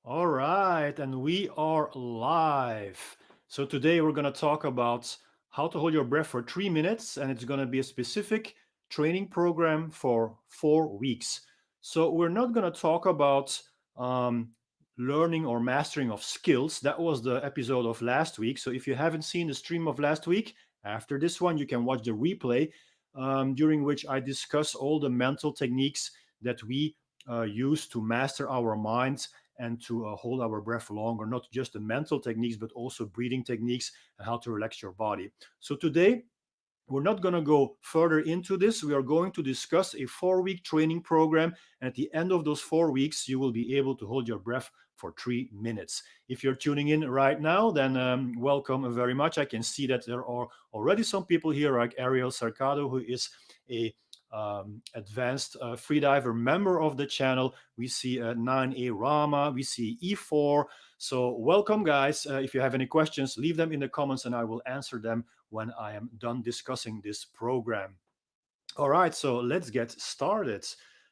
All right, and we are live. So today we're going to talk about how to hold your breath for 3 minutes, and it's going to be a specific training program for 4 weeks. So we're not going to talk about um, learning or mastering of skills. That was the episode of last week. So if you haven't seen the stream of last week, after this one, you can watch the replay, during which I discuss all the mental techniques that we use to master our minds and to hold our breath longer, not just the mental techniques, but also breathing techniques and how to relax your body. So today, we're not going to go further into this. We are going to discuss a 4 week training program. And at the end of those 4 weeks, you will be able to hold your breath for 3 minutes. If you're tuning in right now, then welcome very much. I can see that there are already some people here, like Ariel Sarcado, who is a advanced freediver member of the channel. We see 9A Rama, we see E4. So welcome, guys. If you have any questions, leave them in the comments and I will answer them when I am done discussing this program. All right, so let's get started.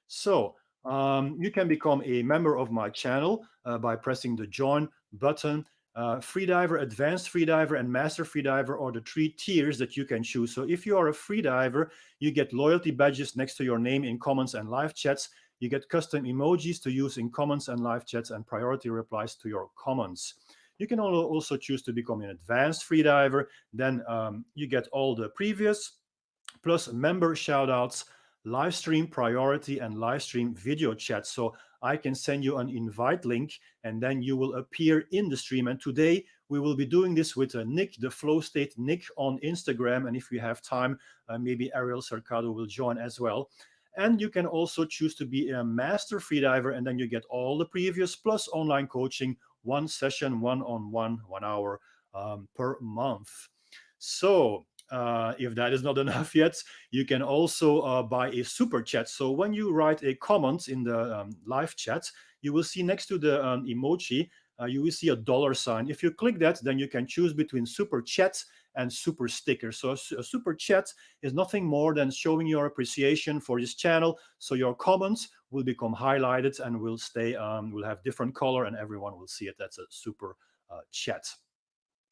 So you can become a member of my channel by pressing the join button. Freediver, advanced freediver, and master freediver are the three tiers that you can choose. So if you are a freediver, you get loyalty badges next to your name in comments and live chats. You get custom emojis to use in comments and live chats and priority replies to your comments. You can also choose to become an advanced freediver. Then you get all the previous plus member shoutouts, live stream priority, and live stream video chat. So I can send you an invite link and then you will appear in the stream. And today we will be doing this with Nick, the Flow State Nick on Instagram. And if we have time, maybe Ariel Sarcado will join as well. And you can also choose to be a master freediver, and then you get all the previous plus online coaching, one session, one-on-one, 1 hour per month. So if that is not enough yet, you can also buy a super chat. So when you write a comment in the live chat, you will see next to the emoji, you will see a $sign. If you click that, then you can choose between super chat and super sticker. So a super chat is nothing more than showing your appreciation for this channel. So your comments will become highlighted and will stay, will have different color and everyone will see it. That's a super chat.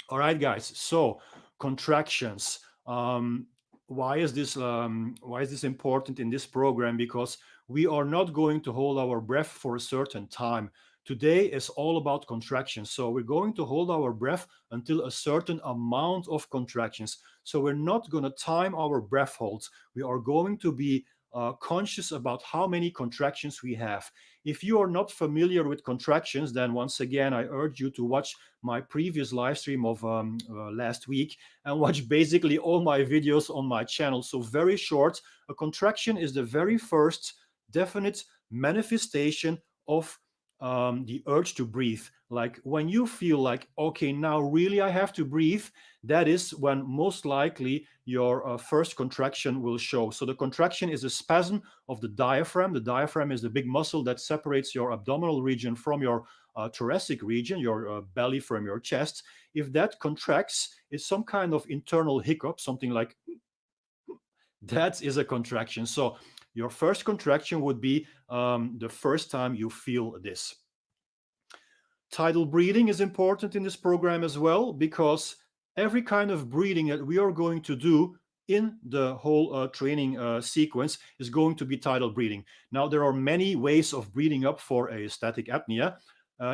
All right, guys. So contractions. Why is this important in this program? Because we are not going to hold our breath for a certain time. Today is all about contractions. So we're going to hold our breath until a certain amount of contractions. So we're not going to time our breath holds. We are going to be conscious about how many contractions we have. If you are not familiar with contractions, then once again, I urge you to watch my previous live stream of last week and watch basically all my videos on my channel. So very short, a contraction is the very first definite manifestation of the urge to breathe. Like when you feel like, okay, now really I have to breathe, that is when most likely your first contraction will show. So the contraction is a spasm of the diaphragm. The diaphragm is the big muscle that separates your abdominal region from your thoracic region, your belly from your chest. If that contracts, it's some kind of internal hiccup, something like that is a contraction. So your first contraction would be the first time you feel this. Tidal breathing is important in this program as well, because every kind of breathing that we are going to do in the whole training sequence is going to be tidal breathing. Now, there are many ways of breathing up for a static apnea.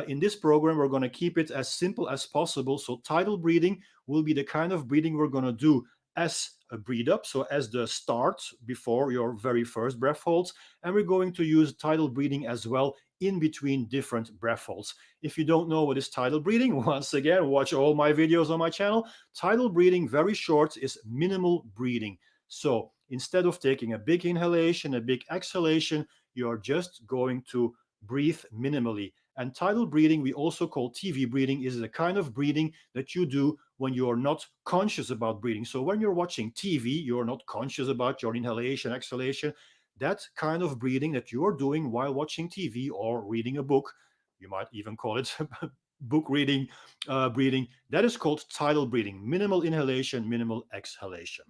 In this program, we're going to keep it as simple as possible. So tidal breathing will be the kind of breathing we're going to do as a breathe up, so as the start before your very first breath holds. And we're going to use tidal breathing as well in between different breath holds. If you don't know what is tidal breathing, once again, watch all my videos on my channel. Tidal breathing, very short, is minimal breathing. So instead of taking a big inhalation, a big exhalation, you're just going to breathe minimally. And tidal breathing, we also call TV breathing, is the kind of breathing that you do when you are not conscious about breathing. So when you're watching TV, you're not conscious about your inhalation, exhalation. That kind of breathing that you're doing while watching TV or reading a book, you might even call it book reading, breathing, that is called tidal breathing, minimal inhalation, minimal exhalation.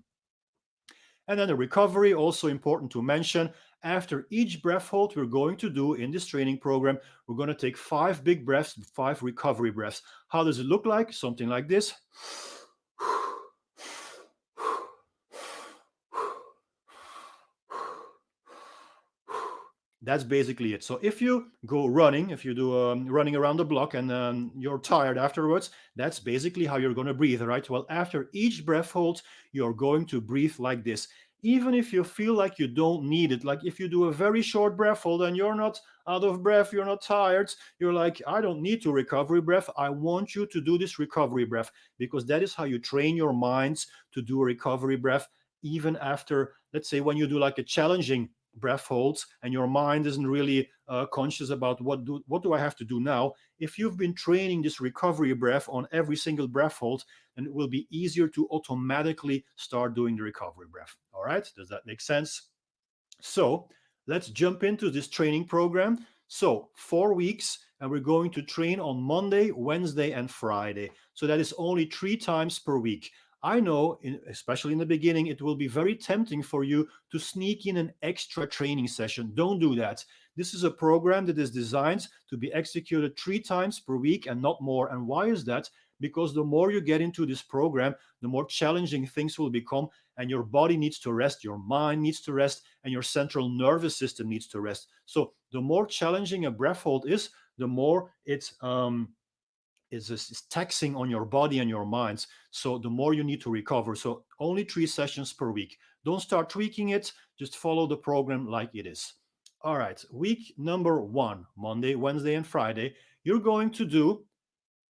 And then the recovery, also important to mention. After each breath hold we're going to do in this training program, we're going to take 5 big breaths, 5 recovery breaths. How does it look like? Something like this. That's basically it. So if you go running, if you do running around the block and you're tired afterwards, that's basically how you're going to breathe, right? Well, after each breath hold, you're going to breathe like this. Even if you feel like you don't need it, like if you do a very short breath hold and you're not out of breath, you're not tired, you're like, I don't need to recovery breath. I want you to do this recovery breath, because that is how you train your minds to do a recovery breath, even after, let's say, when you do like a challenging breath holds and your mind isn't really conscious about what do I have to do now. If you've been training this recovery breath on every single breath hold, then it will be easier to automatically start doing the recovery breath. All right, does that make sense? So let's jump into this training program. So 4 weeks, and we're going to train on Monday, Wednesday, and Friday. So that is only 3 times per week. I know, especially in the beginning, it will be very tempting for you to sneak in an extra training session. Don't do that. This is a program that is designed to be executed 3 times per week and not more. And why is that? Because the more you get into this program, the more challenging things will become, and your body needs to rest, your mind needs to rest, and your central nervous system needs to rest. So the more challenging a breath hold is, the more it's taxing on your body and your minds. So the more you need to recover. So only 3 sessions per week. Don't start tweaking it. Just follow the program like it is. All right. Week number 1, Monday, Wednesday, and Friday, you're going to do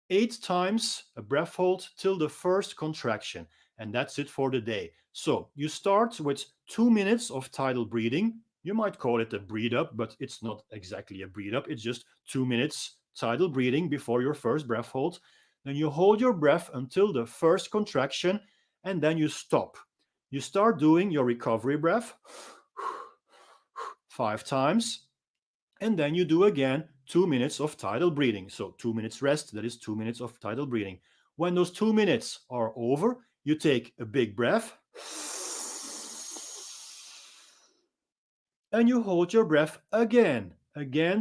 8 times a breath hold till the first contraction. And that's it for the day. So you start with 2 minutes of tidal breathing. You might call it a breathe up, but it's not exactly a breathe up. It's just 2 minutes tidal breathing before your first breath hold. Then you hold your breath until the first contraction, and then you stop. You start doing your recovery breath 5 times, and then you do again 2 minutes of tidal breathing. So 2 minutes rest, that is 2 minutes of tidal breathing. When those 2 minutes are over, you take a big breath and you hold your breath again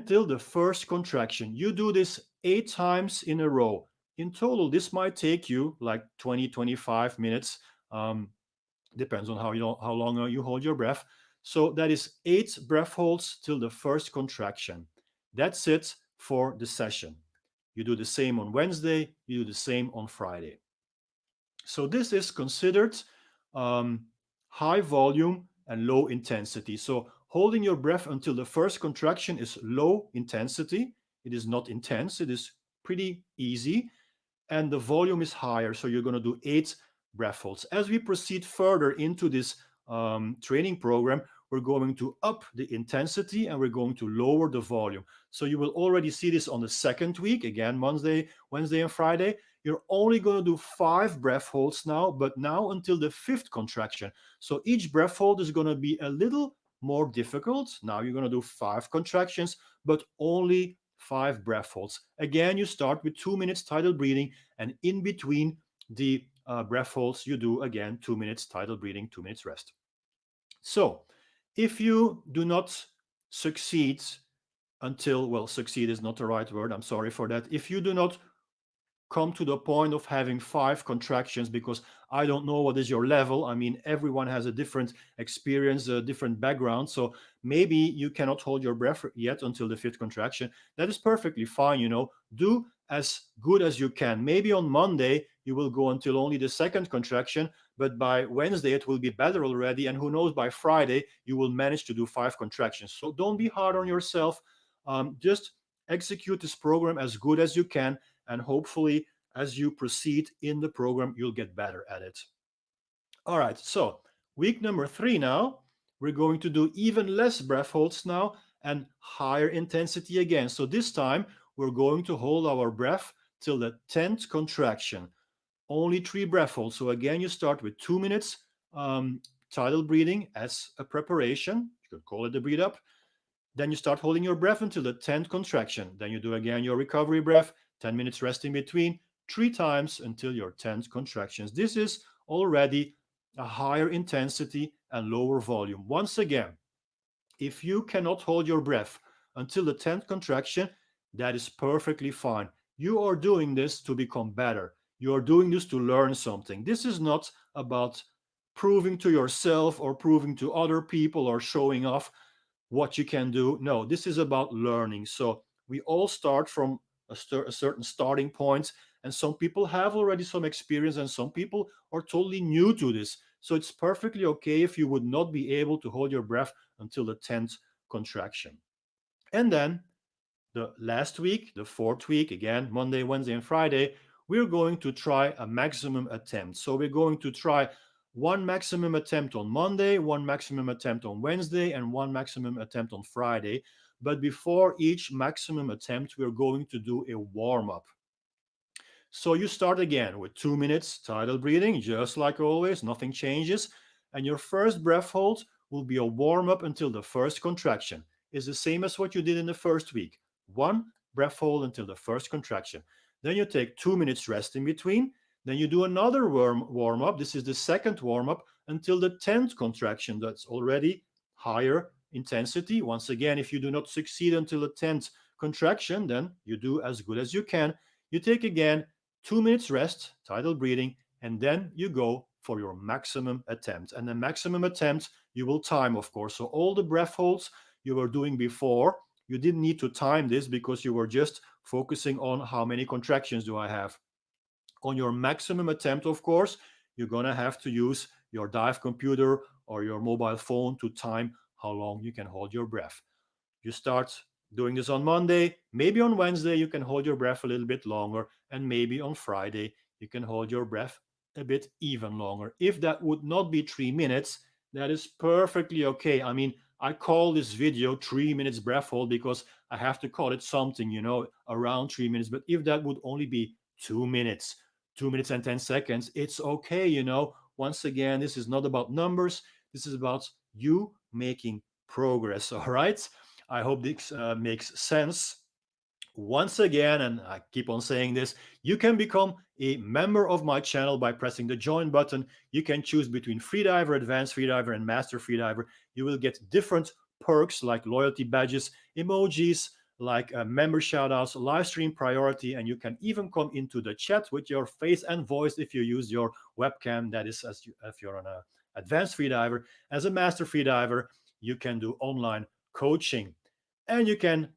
till the first contraction. You do this 8 times in a row. In total, this might take you like 20-25 minutes. Depends on how long you hold your breath. So that is 8 breath holds till the first contraction. That's it for the session. You do the same on Wednesday, you do the same on Friday. So this is considered high volume and low intensity. So holding your breath until the first contraction is low intensity. It is not intense, it is pretty easy. And the volume is higher. So you're going to do 8 breath holds. As we proceed further into this training program, we're going to up the intensity and we're going to lower the volume. So you will already see this on the second week, again, Monday, Wednesday, and Friday. You're only going to do 5 breath holds now, but now until the 5th contraction. So each breath hold is going to be a little more difficult. Now you're going to do 5 contractions, but only 5 breath holds. Again, you start with 2 minutes tidal breathing, and in between the breath holds, you do again 2 minutes tidal breathing, 2 minutes rest. So if you do not succeed until, well, succeed is not the right word, I'm sorry for that. If you do not come to the point of having 5 contractions, because I don't know what is your level. I mean, everyone has a different experience, a different background. So maybe you cannot hold your breath yet until the 5th contraction. That is perfectly fine. Do as good as you can. Maybe on Monday you will go until only the 2nd contraction, but by Wednesday it will be better already, and who knows, by Friday you will manage to do 5 contractions. So don't be hard on yourself. Just execute this program as good as you can, and hopefully as you proceed in the program you'll get better at it. All right, so week number 3 now, we're going to do even less breath holds now and higher intensity again. So this time we're going to hold our breath till the 10th contraction. Only 3 breath holds. So again, you start with 2 minutes tidal breathing as a preparation. You could call it the breathe up. Then you start holding your breath until the 10th contraction. Then you do again your recovery breath, 10 minutes rest in between, 3 times until your 10th contractions. This is already a higher intensity and lower volume. Once again, If you cannot hold your breath until the 10th contraction, that is perfectly fine. You are doing this to become better. You are doing this to learn something. This is not about proving to yourself or proving to other people or showing off what you can do. No, this is about learning. So we all start from a certain starting point, and some people have already some experience, and some people are totally new to this. So it's perfectly okay if you would not be able to hold your breath until the 10th contraction. And then the last week, the fourth week, again, Monday, Wednesday, and Friday, we're going to try a maximum attempt. So we're going to try one maximum attempt on Monday, one maximum attempt on Wednesday, and one maximum attempt on Friday. But before each maximum attempt, we're going to do a warm up. So you start again with 2 minutes tidal breathing, just like always, nothing changes. And your first breath hold will be a warm up until the first contraction. It's the same as what you did in the first week. One breath hold until the first contraction. Then you take 2 minutes rest in between. Then you do another warm up. This is the second warm up until the 10th contraction. That's already higher intensity. Once again, if you do not succeed until the 10th contraction, then you do as good as you can. You take again 2 minutes rest, tidal breathing, and then you go for your maximum attempt. And the maximum attempt you will time, of course. So all the breath holds you were doing before, you didn't need to time this because you were just focusing on how many contractions do I have. On your maximum attempt, of course, you're going to have to use your dive computer or your mobile phone to time how long you can hold your breath. You start doing this on Monday. Maybe on Wednesday, you can hold your breath a little bit longer. And maybe on Friday, you can hold your breath a bit even longer. If that would not be 3 minutes, that is perfectly okay. I mean, I call this video 3 minutes breath hold because I have to call it something, around 3 minutes. But if that would only be 2 minutes, 2 minutes and 10 seconds, it's okay. Once again, this is not about numbers. This is about you making progress. All right. I hope this makes sense. Once again, and I keep on saying this, you can become a member of my channel by pressing the join button. You can choose between freediver, advanced freediver, and master freediver. You will get different perks like loyalty badges, emojis, like member shoutouts, live stream priority, and you can even come into the chat with your face and voice if you use your webcam. That is, if you're an advanced freediver. As a master freediver, you can do online coaching, and you can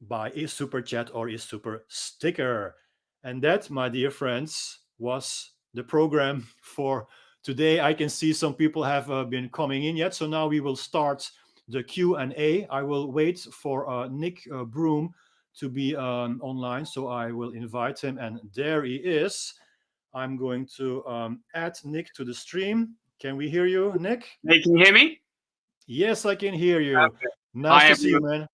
buy a super chat or a super sticker. And that, my dear friends, was the program for today. I can see some people have been coming in yet, so now we will start the Q&A. I will wait for Nick Broom to be online, so I will invite him, and there he is. I'm going to add Nick to the stream. Can we hear you, Nick? Hey, can you hear me? Yes, I can hear you. Okay. Nice Hi, to see you, everyone. man.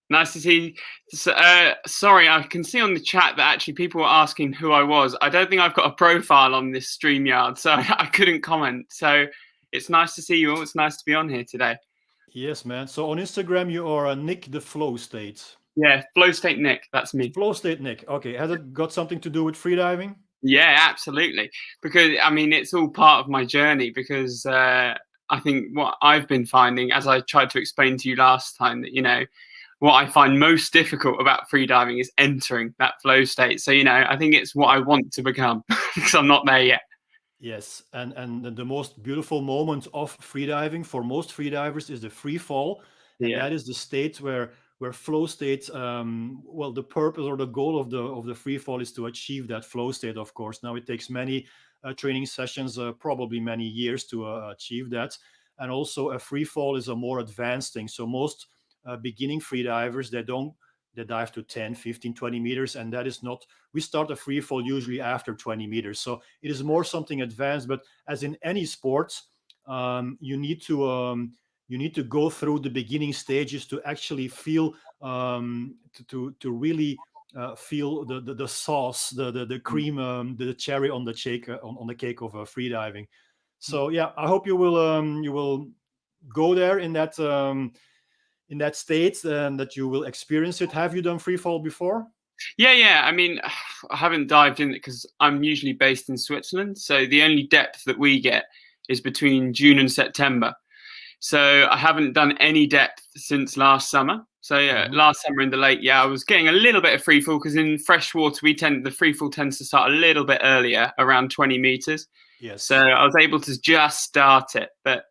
Nice to see you. Sorry, I can see on the chat that actually people were asking who I was. I don't think I've got a profile on this StreamYard, so I couldn't comment. So it's nice to see you all. It's nice to be on here today. Yes, man. So on Instagram, you are Nick the Flow State. Yeah, Flow State Nick, that's me. Flow State Nick. Okay, has it got something to do with freediving? Yeah, absolutely. Because, I mean, it's all part of my journey because I think what I've been finding, as I tried to explain to you last time, that, what I find most difficult about freediving is entering that flow state. So, I think it's what I want to become because I'm not there yet. Yes, and the most beautiful moment of freediving for most freedivers is the free fall, and Yeah. that is the state where flow state. Well, the purpose or the goal of the free fall is to achieve that flow state. Of course, now it takes many training sessions, probably many years to achieve that, and also a free fall is a more advanced thing. So most beginning freedivers they dive to 10, 15, 20 meters, and that is not, we start a free fall usually after 20 meters. So it is more something advanced, but as in any sport, you need to go through the beginning stages to actually feel, to really feel the sauce, the cream, the cherry on the cake, on the cake of freediving. So yeah, I hope you will go there in that state and that you will experience it. Have you done free fall before? Yeah. I mean, I haven't dived in it because I'm usually based in Switzerland. So the only depth that we get is between June and September. So I haven't done any depth since last summer. So yeah, last summer in the lake, yeah, I was getting a little bit of free fall because in fresh water the free fall tends to start a little bit earlier, around 20 meters. Yes. So I was able to just start it, but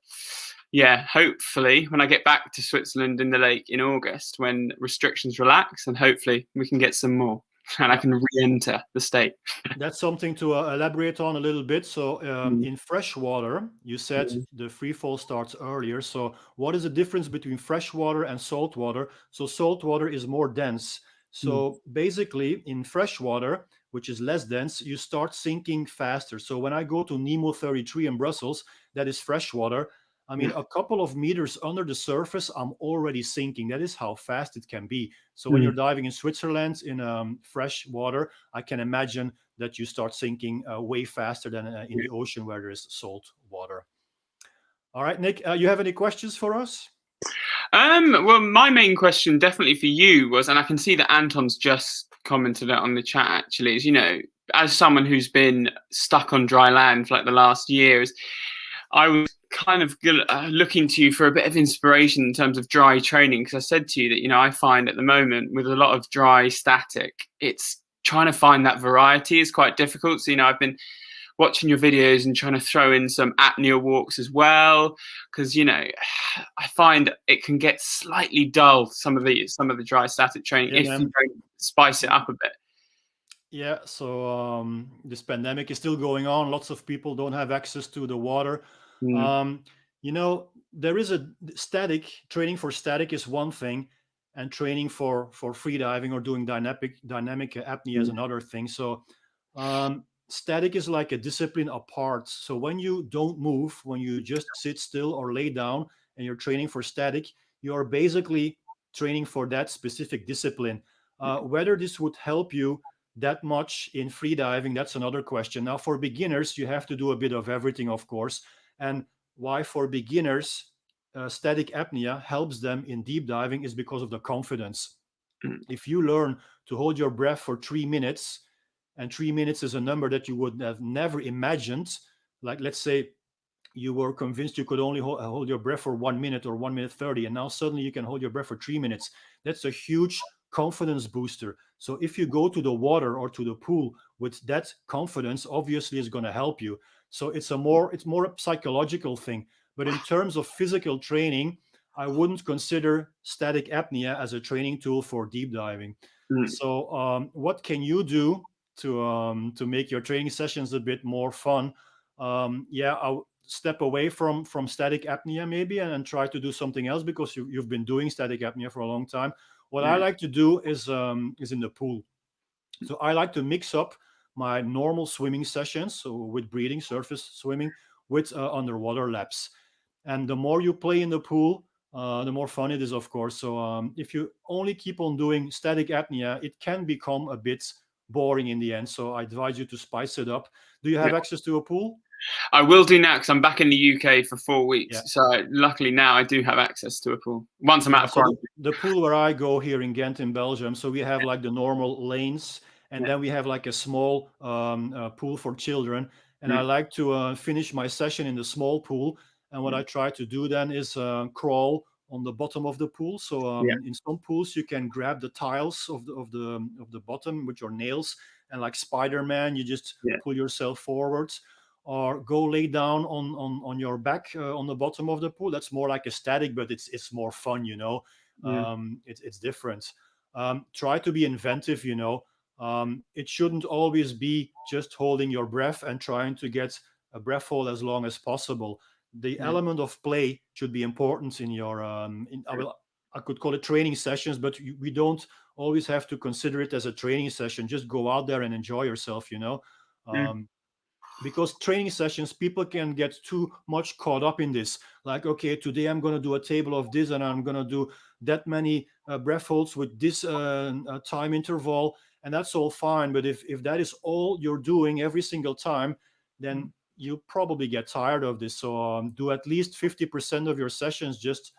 yeah, hopefully when I get back to Switzerland in the lake in August, when restrictions relax, and hopefully we can get some more, and I can re-enter the state. That's something to elaborate on a little bit. So in fresh water, you said the free fall starts earlier. So what is the difference between fresh water and salt water? So salt water is more dense. So basically in fresh water, which is less dense, you start sinking faster. So when I go to Nemo 33 in Brussels, that is fresh water. I mean, a couple of meters under the surface, I'm already sinking. That is how fast it can be. So when you're diving in Switzerland in fresh water, I can imagine that you start sinking way faster than in the ocean where there is salt water. All right, Nick, you have any questions for us? Well, my main question definitely for you was, and I can see that Anton's just commented it on the chat actually, is, as someone who's been stuck on dry land for like the last years, I was kind of looking to you for a bit of inspiration in terms of dry training, because I said to you that, I find at the moment with a lot of dry static, it's trying to find that variety is quite difficult. So, I've been watching your videos and trying to throw in some apnea walks as well, because I find it can get slightly dull, some of the dry static training, if you don't spice it up a bit. Yeah, so this pandemic is still going on. Lots of people don't have access to the water. There is a static training for static is one thing, and training for free diving or doing dynamic apnea is another thing. So static is like a discipline apart. So when you don't move, when you just sit still or lay down and you're training for static, you're basically training for that specific discipline. Whether this would help you that much in free diving, that's another question. Now, for beginners, you have to do a bit of everything, of course. And why for beginners, static apnea helps them in deep diving is because of the confidence. If you learn to hold your breath for 3 minutes, and 3 minutes is a number that you would have never imagined, like let's say you were convinced you could only hold your breath for 1 minute or 1 minute 30, and now suddenly you can hold your breath for 3 minutes. That's a huge confidence booster. So if you go to the water or to the pool with that confidence, obviously it's going to help you. So it's more a psychological thing. But in terms of physical training, I wouldn't consider static apnea as a training tool for deep diving. So what can you do to make your training sessions a bit more fun? I'll step away from static apnea maybe and try to do something else, because you've been doing static apnea for a long time. What I like to do is in the pool. So I like to mix up my normal swimming sessions, so with breathing, surface swimming, with underwater laps. And the more you play in the pool, the more fun it is, of course. So if you only keep on doing static apnea, it can become a bit boring in the end. So I advise you to spice it up. Do you have access to a pool? I will do now, because I'm back in the UK for 4 weeks. So luckily now I do have access to a pool once I'm out of quarantine. The pool where I go here in Ghent in Belgium, so we have like the normal lanes, and then we have like a small pool for children. And I like to finish my session in the small pool. And what I try to do then is crawl on the bottom of the pool. So in some pools you can grab the tiles of the bottom with your nails, and like Spider-Man, you just pull yourself forwards, or go lay down on your back on the bottom of the pool. That's more like a static, but it's more fun, it's different. Try to be inventive, it shouldn't always be just holding your breath and trying to get a breath hold as long as possible. The element of play should be important in your I could call it training sessions, but we don't always have to consider it as a training session. Just go out there and enjoy yourself, because training sessions, people can get too much caught up in this. Like, okay, today I'm going to do a table of this, and I'm going to do that many breath holds with this time interval, and that's all fine. But if that is all you're doing every single time, then you probably get tired of this. So do at least 50% of your sessions just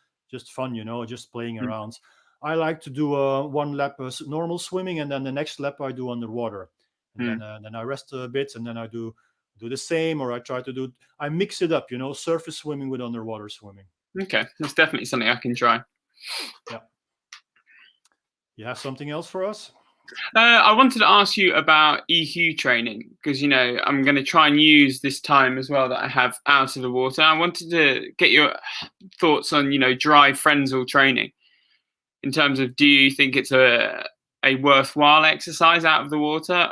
fun, just playing around. I like to do one lap normal swimming, and then the next lap I do underwater, and then I rest a bit, and then I do the same, or I mix it up, surface swimming with underwater swimming. Okay, that's definitely something I can try. Yeah. You have something else for us? I wanted to ask you about EQ training because I'm going to try and use this time as well that I have out of the water. I wanted to get your thoughts on dry Frenzel training in terms of, do you think it's a worthwhile exercise out of the water,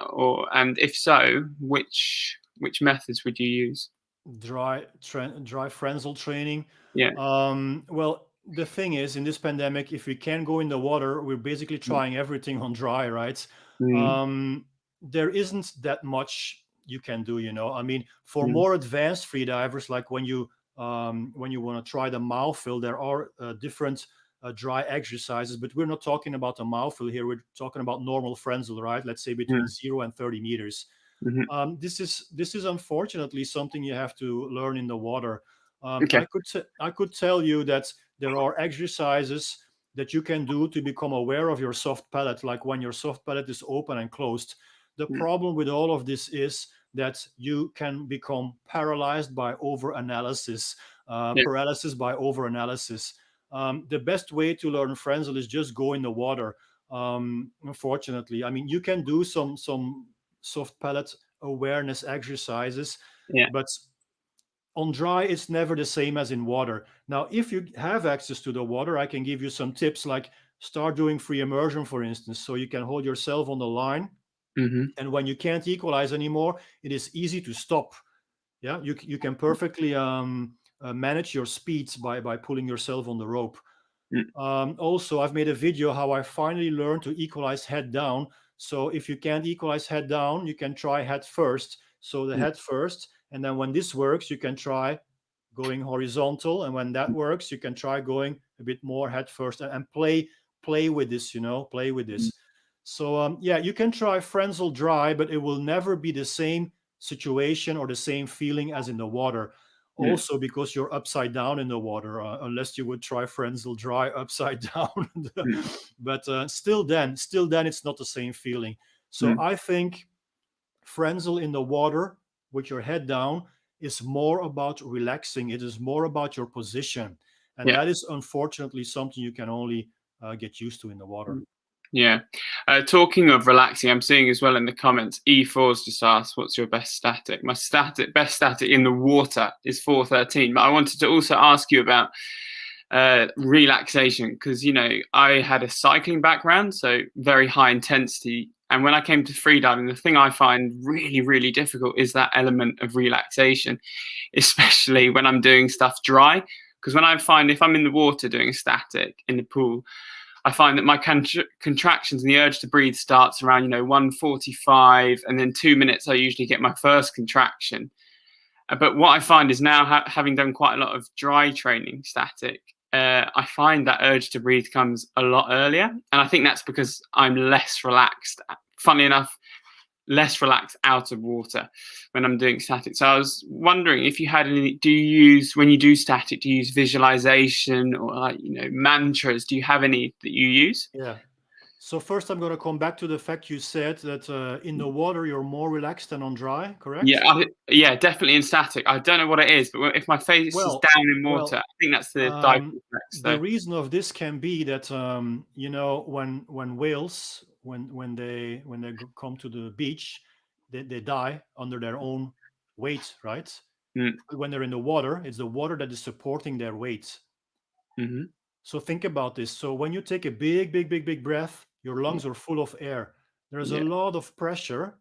and if so, which methods would you use? Dry Frenzel training. Yeah. Well, the thing is, in this pandemic, if we can't go in the water, we're basically trying everything on dry, right? Mm. There isn't that much you can do, I mean, for Mm. more advanced freedivers, like when you want to try the mouthful, there are different dry exercises, but we're not talking about a mouthful here. We're talking about normal Frenzel, right? Let's say between Mm. 0 and 30 meters. Mhm. This is unfortunately something you have to learn in the water. Okay. I could tell you that there are exercises that you can do to become aware of your soft palate, like when your soft palate is open and closed. The Mm. problem with all of this is that you can become paralyzed by overanalysis, Yeah. paralysis by overanalysis. The best way to learn Frenzel is just go in the water. Unfortunately, I mean, you can do some soft palate awareness exercises, Yeah. but on dry it's never the same as in water. Now, if you have access to the water, I can give you some tips, like start doing free immersion, for instance, so you can hold yourself on the line, Mhm. and when you can't equalize anymore, it is easy to stop. Yeah, you can perfectly manage your speeds by pulling yourself on the rope. Mm. Also, I've made a video how I finally learned to equalize head down. So if you can't equalize head down, you can try head first. So the Mm. head first, and then when this works, you can try going horizontal, and when that works, you can try going a bit more head first, and play with this. Play with Mm. this. So yeah, you can try Frenzel dry, but it will never be the same situation or the same feeling as in the water. Mm. Also, because you're upside down in the water, unless you would try Frenzel dry upside down. Mm. But still then it's not the same feeling. So Mm. I think Frenzel in the water with your head down is more about relaxing. It is more about your position, and Yeah. that is unfortunately something you can only get used to in the water. Yeah. Talking of relaxing, I'm seeing as well in the comments, E4's just asked, what's your best static? My best static in the water is 413. But I wanted to also ask you about relaxation, because, I had a cycling background, so very high intensity. And when I came to freediving, the thing I find really, really difficult is that element of relaxation, especially when I'm doing stuff dry. Because when I find if I'm in the water doing a static in the pool, I find that my contractions and the urge to breathe starts around 1:45, and then 2 minutes I usually get my first contraction. But what I find is now, having done quite a lot of dry training static, I find that urge to breathe comes a lot earlier, and I think that's because I'm less relaxed. Funnily enough, less relaxed out of water when I'm doing static. So I was wondering if you had any. Do you use, when you do static, do you use visualization or mantras? Do you have any that you use? Yeah. So first, I'm going to come back to the fact you said that in the water you're more relaxed than on dry, correct? Yeah, definitely in static. I don't know what it is, but if my face is Well, down in water, well, I think that's the dive reflex. the So. reason of this can be that when whales when they come to the beach, they die under their own weight, right? Mm. When they're in the water, it's the water that is supporting their weight. Mm-hmm. So think about this. So when you take a big breath, your lungs are full of air. There's a Yeah. lot of pressure.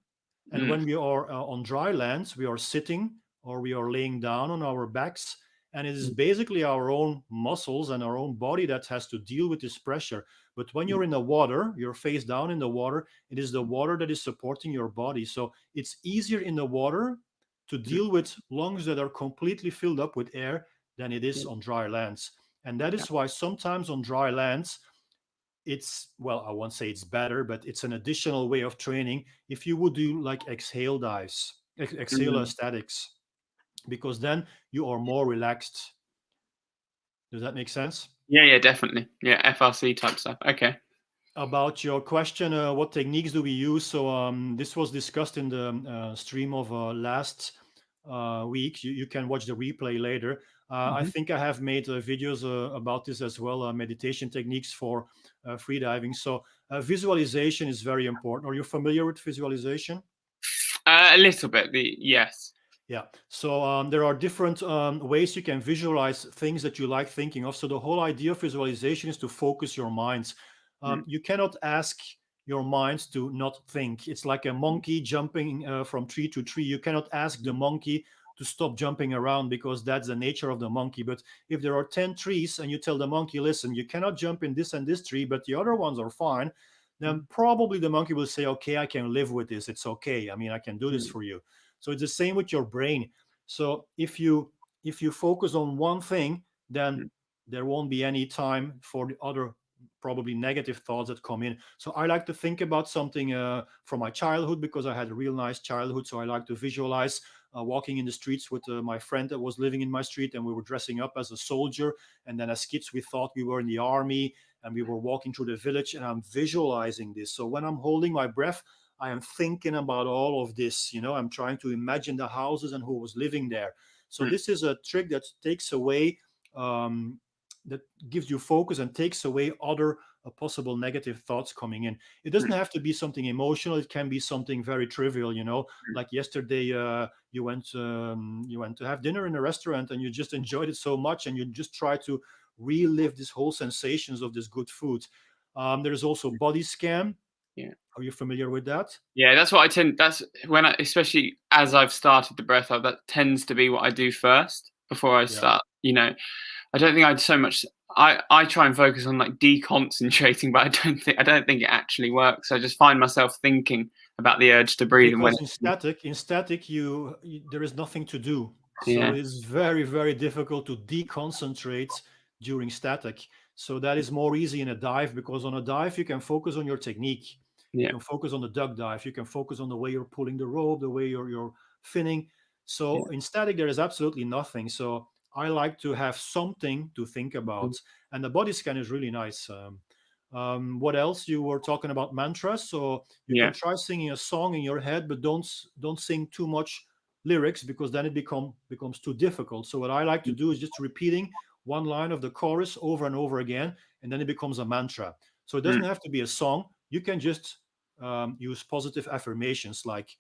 And Mm. when we are on dry lands, we are sitting or we are laying down on our backs. And it is Mm. basically our own muscles and our own body that has to deal with this pressure. But when Mm. you're in the water, you're face down in the water, it is the water that is supporting your body. So it's easier in the water to Mm. deal with lungs that are completely filled up with air than it is Yeah. on dry lands. And that Yeah. is why sometimes on dry lands, it's, well, I won't say it's better, but it's an additional way of training if you would do like exhale dives, exhale Mm. statics, because then you are more relaxed. Does that make sense? Yeah, definitely. Yeah, FRC type stuff. Okay. About your question, what techniques do we use? So this was discussed in the stream of last week. You can watch the replay later. I think I have made videos about this as well, meditation techniques for freediving. So visualization is very important. Are you familiar with visualization? A little bit. Yes. Yeah. So there are different ways you can visualize things that you like thinking of. So the whole idea of visualization is to focus your minds. Mm, You cannot ask your minds to not think. It's like a monkey jumping from tree to tree. You cannot ask the monkey to stop jumping around because that's the nature of the monkey. But if there are 10 trees and you tell the monkey, listen, you cannot jump in this and this tree, but the other ones are fine, then probably the monkey will say, okay, I can live with this. It's okay. I mean, I can do this mm, for you. So it's the same with your brain. So if you focus on one thing, then mm, there won't be any time for the other probably negative thoughts that come in. So I like to think about something from my childhood because I had a real nice childhood. So I like to visualize walking in the streets with my friend that was living in my street, and we were dressing up as a soldier. And then as kids, we thought we were in the army, and we were walking through the village, and I'm visualizing this. So when I'm holding my breath, I am thinking about all of this. I'm trying to imagine the houses and who was living there. So mm, this is a trick that takes away, that gives you focus and takes away other possible negative thoughts coming in. It doesn't mm, have to be something emotional. It can be something very trivial. Like yesterday, you went to have dinner in a restaurant and you just enjoyed it so much, and you just try to relive this whole sensations of this good food. There's also body scan. yeah. Are you familiar with that? Yeah, that's what I tend. That's when especially as I've started the breath up, that tends to be what I do first before I Yeah. start. I don't think I'd so much. I try and focus on like deconcentrating, but I don't think it actually works. I just find myself thinking about the urge to breathe, and when Because in static there is nothing to do, so yeah, it is very, very difficult to deconcentrate during static. So that is more easy in a dive, because on a dive you can focus on your technique, you yeah, can focus on the duck dive, you can focus on the way you're pulling the rope, the way you're finning. yeah, So in static there is absolutely nothing. So I like to have something to think mm, about, and the body scan is really nice. What else? You were talking about mantras, so you can yeah, try singing a song in your head, but don't sing too much lyrics, because then it becomes too difficult. So what I like to mm, do is just repeating one line of the chorus over and over again, and then it becomes a mantra. So it doesn't mm, have to be a song. You can just use positive affirmations like,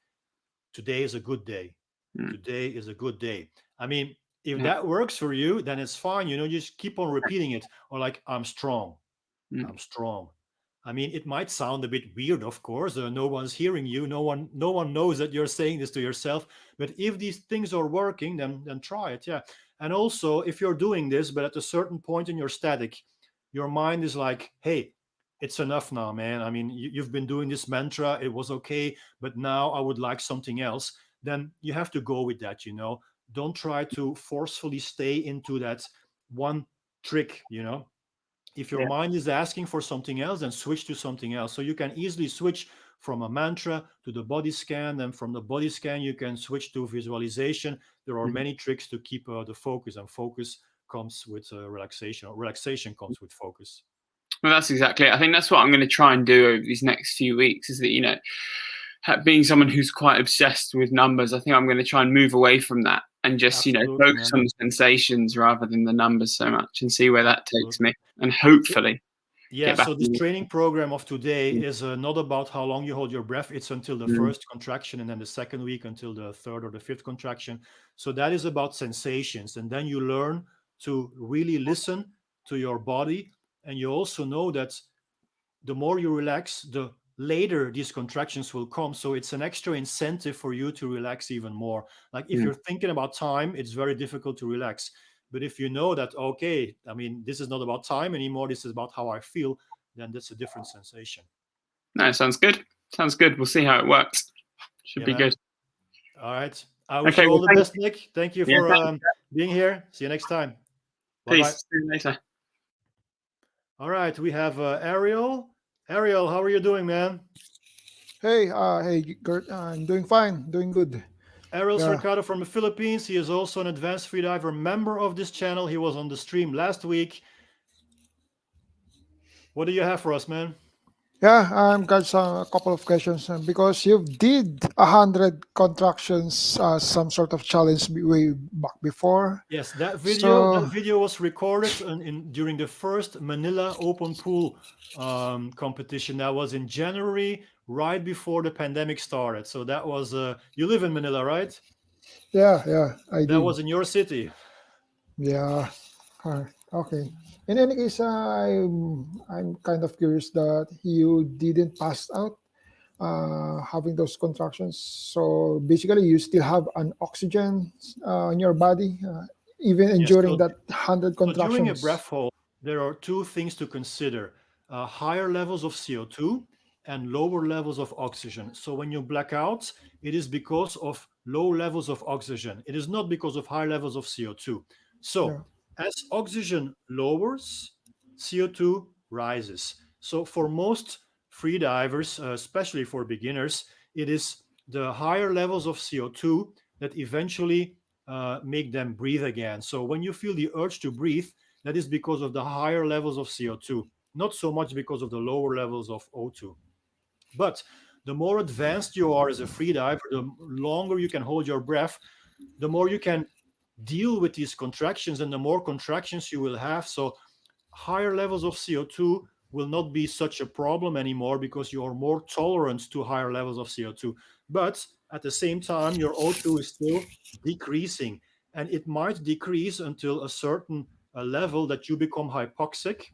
today is a good day. mm, Today is a good day. I mean, if yeah, that works for you, then it's fine. Just keep on repeating it. Or like, I'm strong. mm, I'm strong. I mean, it might sound a bit weird, of course. No one's hearing you. No one knows that you're saying this to yourself. But if these things are working, then try it. Yeah. And also, if you're doing this, but at a certain point in your static, your mind is like, hey, it's enough now, man. I mean, you've been doing this mantra. It was okay, but now I would like something else. Then you have to go with that. Don't try to forcefully stay into that one trick. If your yeah, mind is asking for something else, then switch to something else. So you can easily switch from a mantra to the body scan. And from the body scan, you can switch to visualization. There are mhm. many tricks to keep the focus, and focus comes with relaxation, or relaxation comes with focus. Well, that's exactly it. I think that's what I'm going to try and do over these next few weeks. Is that being someone who's quite obsessed with numbers, I think I'm going to try and move away from that and just Absolutely, focus man. on the sensations rather than the numbers so much, and see where that takes Absolutely. me, and So, hopefully yeah, get back so this in. training program of today is not about how long you hold your breath. It's until the Mm, first contraction, and then the second week until the third or the fifth contraction. So that is about sensations. And then you learn to really listen to your body. And you also know that the more you relax, the later these contractions will come. So it's an extra incentive for you to relax even more. Like if mm. you're thinking about time, it's very difficult to relax. But if you know that, okay, I mean, this is not about time anymore, this is about how I feel, then that's a different sensation. No, sounds good. Sounds good. We'll see how it works. Should Yeah, be man. good. All right. I wish Okay. you all Well, the thanks. best, Nick. Thank you Yeah. for Thanks. being here. See you next time. Bye bye. Peace. See you later. All right. We have Ariel. Ariel, how are you doing, man? Hey, Gert, I'm doing fine, doing good. Ariel Yeah. Sarcado from the Philippines. He is also an advanced freediver member of this channel. He was on the stream last week. What do you have for us, man? Yeah, I've got a couple of questions because you did 100 contractions, some sort of challenge way back before. Yes, that So video was recorded during the first Manila Open Pool competition. That was in January, right before the pandemic started. So that was you live in Manila, right? yeah, I That did. was in your city. Yeah. Okay. In any case, I'm kind of curious that you didn't pass out having those contractions. So basically, you still have an oxygen in your body, even Yes. enduring So that 100 So during a breath contractions. hold, there are two things to consider: higher levels of CO2 and lower levels of oxygen. So when you black out, it is because of low levels of oxygen. It is not because of high levels of CO2. Yeah. So as oxygen lowers, CO2 rises. So for most free divers, especially for beginners, it is the higher levels of CO2 that eventually make them breathe again. So when you feel the urge to breathe, that is because of the higher levels of CO2, not so much because of the lower levels of O2. But the more advanced you are as a free diver, the longer you can hold your breath, the more you can deal with these contractions and the more contractions you will have. So higher levels of CO2 will not be such a problem anymore because you are more tolerant to higher levels of CO2. But at the same time, your O2 is still decreasing, and it might decrease until a certain level that you become hypoxic.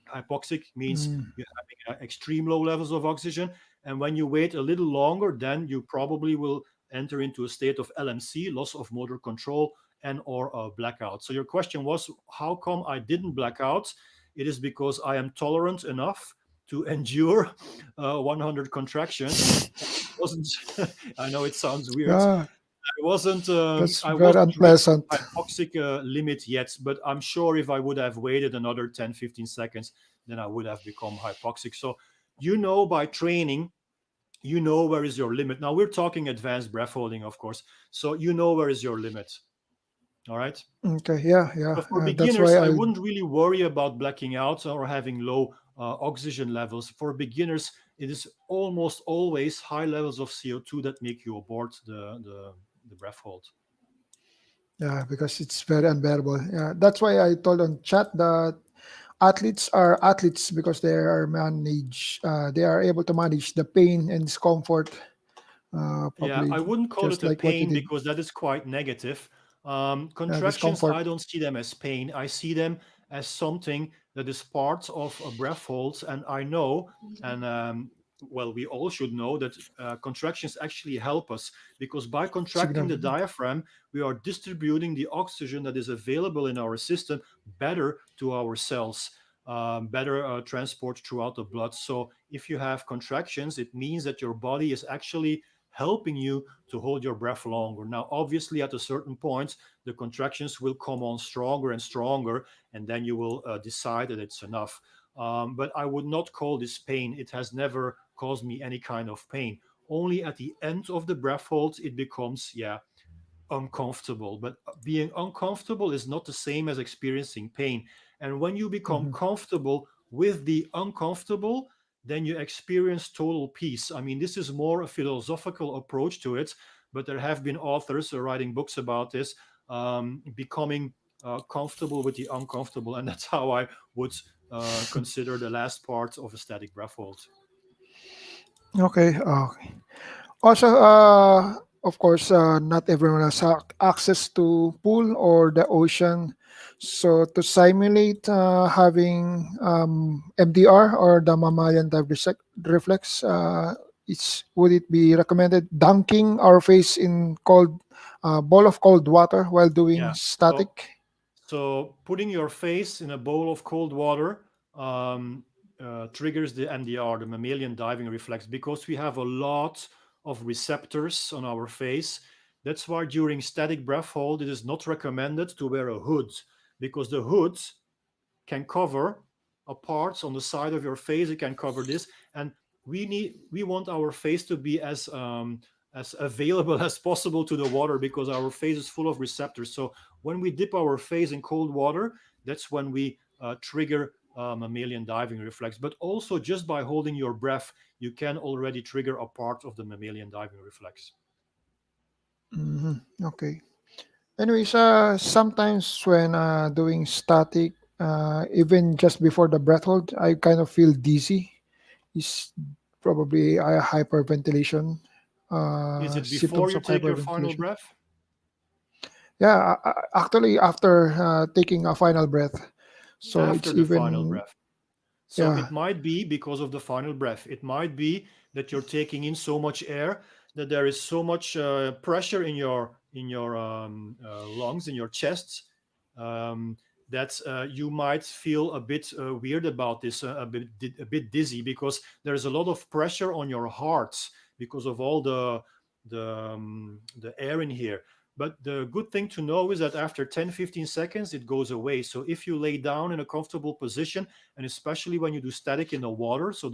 Hypoxic means Mm, you're having extreme low levels of oxygen. And when you wait a little longer, then you probably will enter into a state of LMC, loss of motor control, and or a blackout. So your question was, how come I didn't black out? It is because I am tolerant enough to endure 100 contractions. Wasn't I know it sounds weird. yeah, that's I very wasn't reached unpleasant. hypoxic limit yet, but I'm sure if I would have waited another 10, 15 seconds, then I would have become hypoxic. So, by training, you know where is your limit. Now, we're talking advanced breath holding, of course. So, you know where is your limit. All right. Okay, yeah. So, for That's beginners, why I I. wouldn't really worry about blacking out or having low oxygen levels. For beginners, it is almost always high levels of CO2 that make you abort the breath hold. Yeah, because it's very unbearable. Yeah, that's why I told on chat that athletes are athletes because they are able to manage the pain and discomfort. Yeah, Probably I wouldn't call it just a like what you pain did. because that is quite negative. Contractions, Discomfort. I don't see them as pain. I see them as something that is part of a breath hold. And I know, and well, we all should know that contractions actually help us because by contracting the Significant. diaphragm, we are distributing the oxygen that is available in our system better to our cells. Better transport throughout the blood. So, if you have contractions, it means that your body is actually helping you to hold your breath longer. Now, obviously, at a certain point, the contractions will come on stronger and stronger, and then you will decide that it's enough. But I would not call this pain. It has never caused me any kind of pain. Only at the end of the breath hold, it becomes, yeah, uncomfortable. But being uncomfortable is not the same as experiencing pain. And when you become Mhm. comfortable with the uncomfortable, then you experience total peace. I mean, this is more a philosophical approach to it, but there have been authors writing books about this, becoming comfortable with the uncomfortable. And that's how I would consider the last part of a static breath hold. Okay. Okay. Also, of course, not everyone has access to pool or the ocean. So to simulate having MDR or the mammalian reflex, would it be recommended dunking our face in cold bowl of cold water while doing Yeah. So static? So putting your face in a bowl of cold water um, triggers the MDR, the mammalian diving reflex, because we have a lot of receptors on our face. That's why during static breath hold, it is not recommended to wear a hood because the hood can cover a parts on the side of your face. It can cover this, and we want our face to be as available as possible to the water because our face is full of receptors. So when we dip our face in cold water, that's when we trigger mammalian diving reflex. But also, just by holding your breath, you can already trigger a part of the mammalian diving reflex. Okay. Anyways, sometimes when doing static, even just before the breath hold, I kind of feel dizzy. It's probably a hyperventilation, Is it before symptoms you of take your final hyperventilation. breath? Yeah, actually, after taking a final breath, so After it's the final even breath. So yeah. it might be because of the final breath. It might be that you're taking in so much air that there is so much pressure in your lungs, in your chest, um, that you might feel a bit weird about this, a bit dizzy, because there is a lot of pressure on your heart because of all the air in here. But the good thing to know is that after 10-15 seconds, it goes away. So if you lay down in a comfortable position, and especially when you do static in the water, so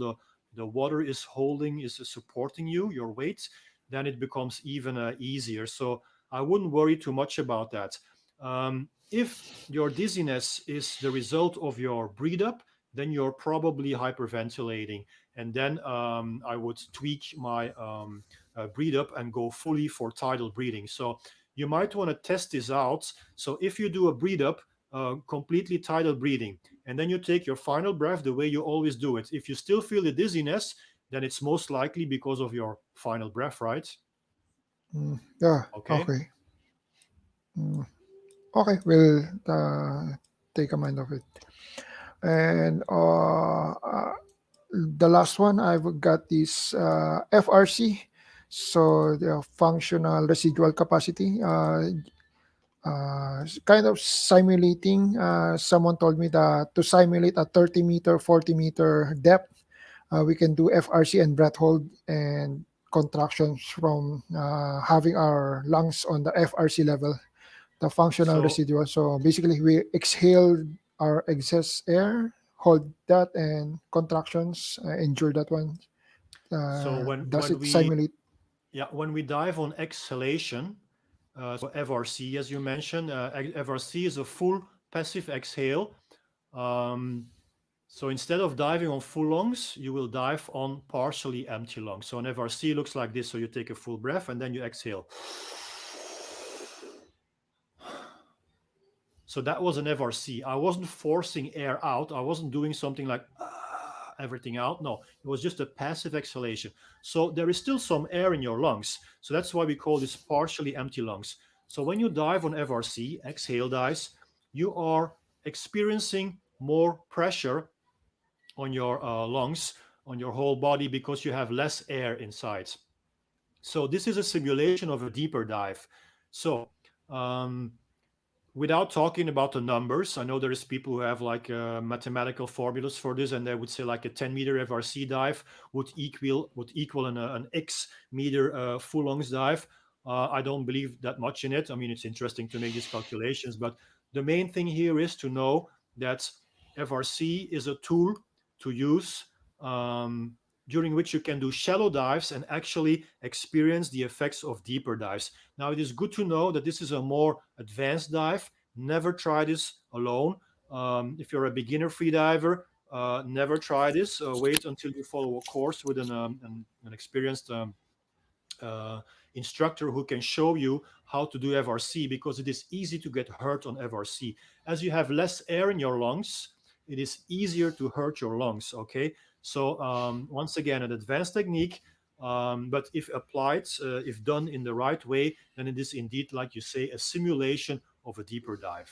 the water is holding, is supporting you, your weight, then it becomes even easier. So I wouldn't worry too much about that. If your dizziness is the result of your breathe up, then you're probably hyperventilating, and then I would tweak my breathe up and go fully for tidal breathing. So you might want to test this out. So if you do a breathe up, completely tidal breathing, and then you take your final breath the way you always do it. If you still feel the dizziness, then it's most likely because of your final breath, right? Yeah. Okay. Okay. Mm, okay. We'll take a mind of it. And the last one I've got is FRC. So the functional residual capacity. Kind of simulating. Someone told me that to simulate a 30 meter, 40-meter depth, we can do FRC and breath hold and contractions from having our lungs on the FRC level, the functional So residual. So basically, we exhale our excess air, hold that, and contractions, endure that one. so Does when it we simulate? yeah, when we dive on exhalation, so FRC, as you mentioned, FRC is a full passive exhale. Um, so instead of diving on full lungs, you will dive on partially empty lungs. So an FRC looks like this. So you take a full breath and then you exhale. So that was an FRC. I wasn't forcing air out. I wasn't doing something like everything out. No, it was just a passive exhalation. So there is still some air in your lungs. So that's why we call this partially empty lungs. So when you dive on FRC, exhale dives, you are experiencing more pressure on your lungs, on your whole body, because you have less air inside. So this is a simulation of a deeper dive. So um, without talking about the numbers, I know there is people who have like mathematical formulas for this, and they would say like a 10-meter FRC dive would equal an X meter full lungs dive. I don't believe that much in it. I mean, it's interesting to make these calculations, but the main thing here is to know that FRC is a tool to use, um, during which you can do shallow dives and actually experience the effects of deeper dives. Now, it is good to know that this is a more advanced dive. Never try this alone. If you're a beginner free diver, never try this. Wait until you follow a course with an experienced uh, instructor who can show you how to do FRC, because it is easy to get hurt on FRC. As you have less air in your lungs, it is easier to hurt your lungs. Okay, so once again, an advanced technique, but if applied, if done in the right way, then it is indeed, like you say, a simulation of a deeper dive.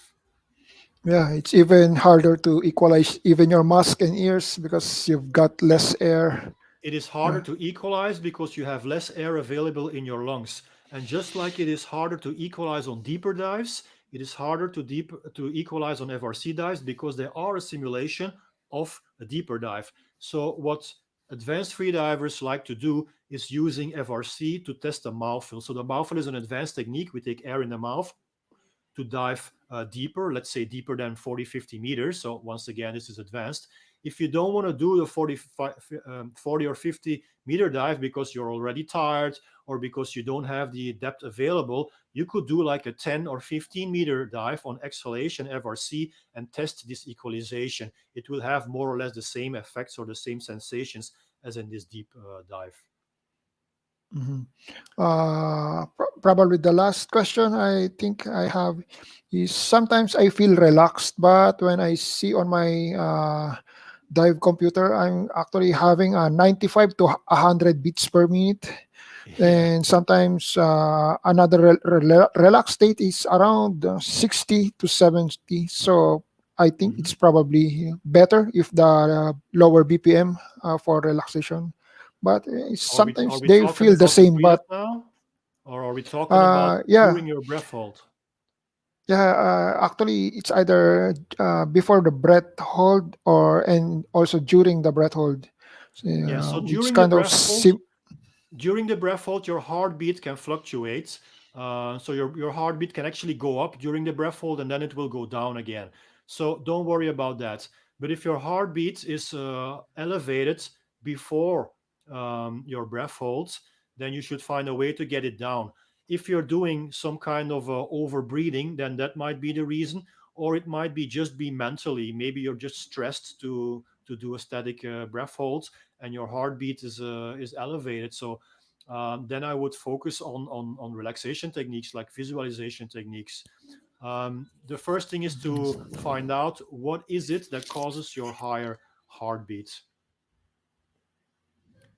Yeah, it's even harder to equalize even your mask and ears because you've got less air. It is harder Yeah. to equalize because you have less air available in your lungs. And just like it is harder to equalize on deeper dives, it is harder to equalize on FRC dives because they are a simulation of a deeper dive. So what advanced freedivers like to do is using FRC to test the mouthful. So the mouthful is an advanced technique. We take air in the mouth to dive deeper, let's say deeper than 40, 50 meters. So once again, this is advanced. if you don't want to do the 40 or 50-meter dive because you're already tired or because you don't have the depth available, you could do like a 10 or 15-meter dive on exhalation FRC and test this equalization. It will have more or less the same effects or the same sensations as in this deep dive. Mhm. Probably the last question I think I have is sometimes I feel relaxed, but when I see on my dive computer, I'm actually having a 95 to 100 beats per minute. Yeah. And sometimes another relaxed state is around 60 to 70. So I think Mhm. it's probably better if the lower BPM for relaxation. But Are sometimes we they talking feel the about the same. breath But now, or are we talking about yeah, during your breath hold? yeah. Actually, it's either before the breath hold or and also during the breath hold. So, Yeah. So it's kind of during the breath hold, your heartbeat can fluctuate. So your heartbeat can actually go up during the breath hold and then it will go down again. So don't worry about that. But if your heartbeat is elevated before your breath holds, then you should find a way to get it down. If you're doing some kind of over breathing, then that might be the reason, or it might be just be mentally. Maybe you're just stressed to do a static breath hold and your heartbeat is elevated. So then I would focus on relaxation techniques like visualization techniques. The first thing is to find out what is it that causes your higher heartbeat.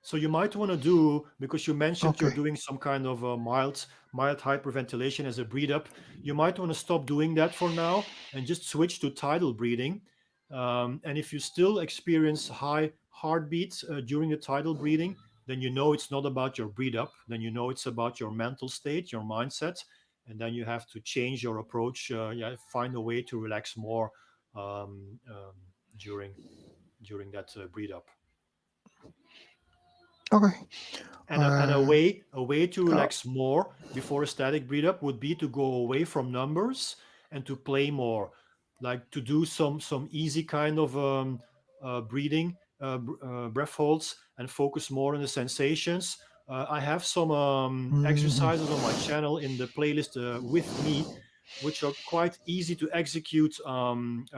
So you might want to do, because you mentioned you're okay. doing some kind of mild hyperventilation as a breathe up. You might want to stop doing that for now and just switch to tidal breathing. And if you still experience high heartbeats during the tidal breathing, then you know it's not about your breathe up. Then you know it's about your mental state, your mindset, and then you have to change your approach. Yeah, find a way to relax more um, um, during that breathe up. Okay. And Uh, a way to uh, relax more before a static breathe up would be to go away from numbers and to play more, like to do some easy kind of breathing breath holds and focus more on the sensations. I have some mhm. exercises on my channel in the playlist with me, which are quite easy to execute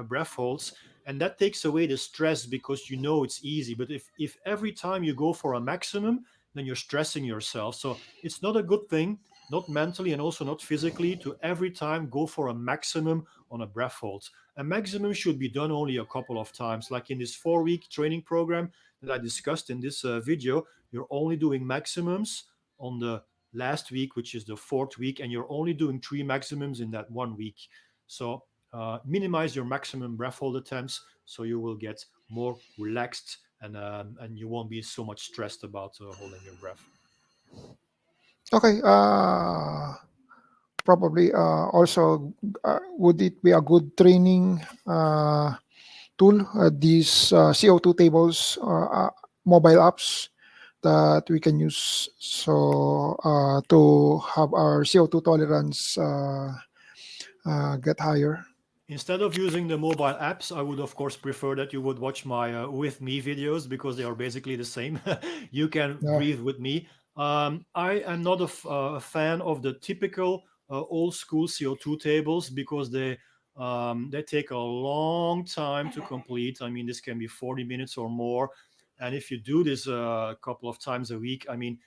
breath holds, and that takes away the stress because you know it's easy. But if every time you go for a maximum, then you're stressing yourself. So it's not a good thing, not mentally and also not physically, to every time go for a maximum on a breath hold. A maximum should be done only a couple of times. Like in this 4-week training program that I discussed in this video, you're only doing maximums on the last week, which is the 4th week, and you're only doing 3 maximums in that 1 week. So minimize your maximum breath hold attempts so you will get more relaxed and you won't be so much stressed about holding your breath. Okay. Probably also would it be a good training tool? These CO2 tables or mobile apps that we can use so to have our CO2 tolerance get higher. Instead of using the mobile apps, I would of course prefer that you would watch my with me videos because they are basically the same. You can Yeah. breathe with me. I am not a fan of the typical old school CO2 tables because they take a long time to complete. I mean, this can be 40 minutes or more. And if you do this a couple of times a week, I mean,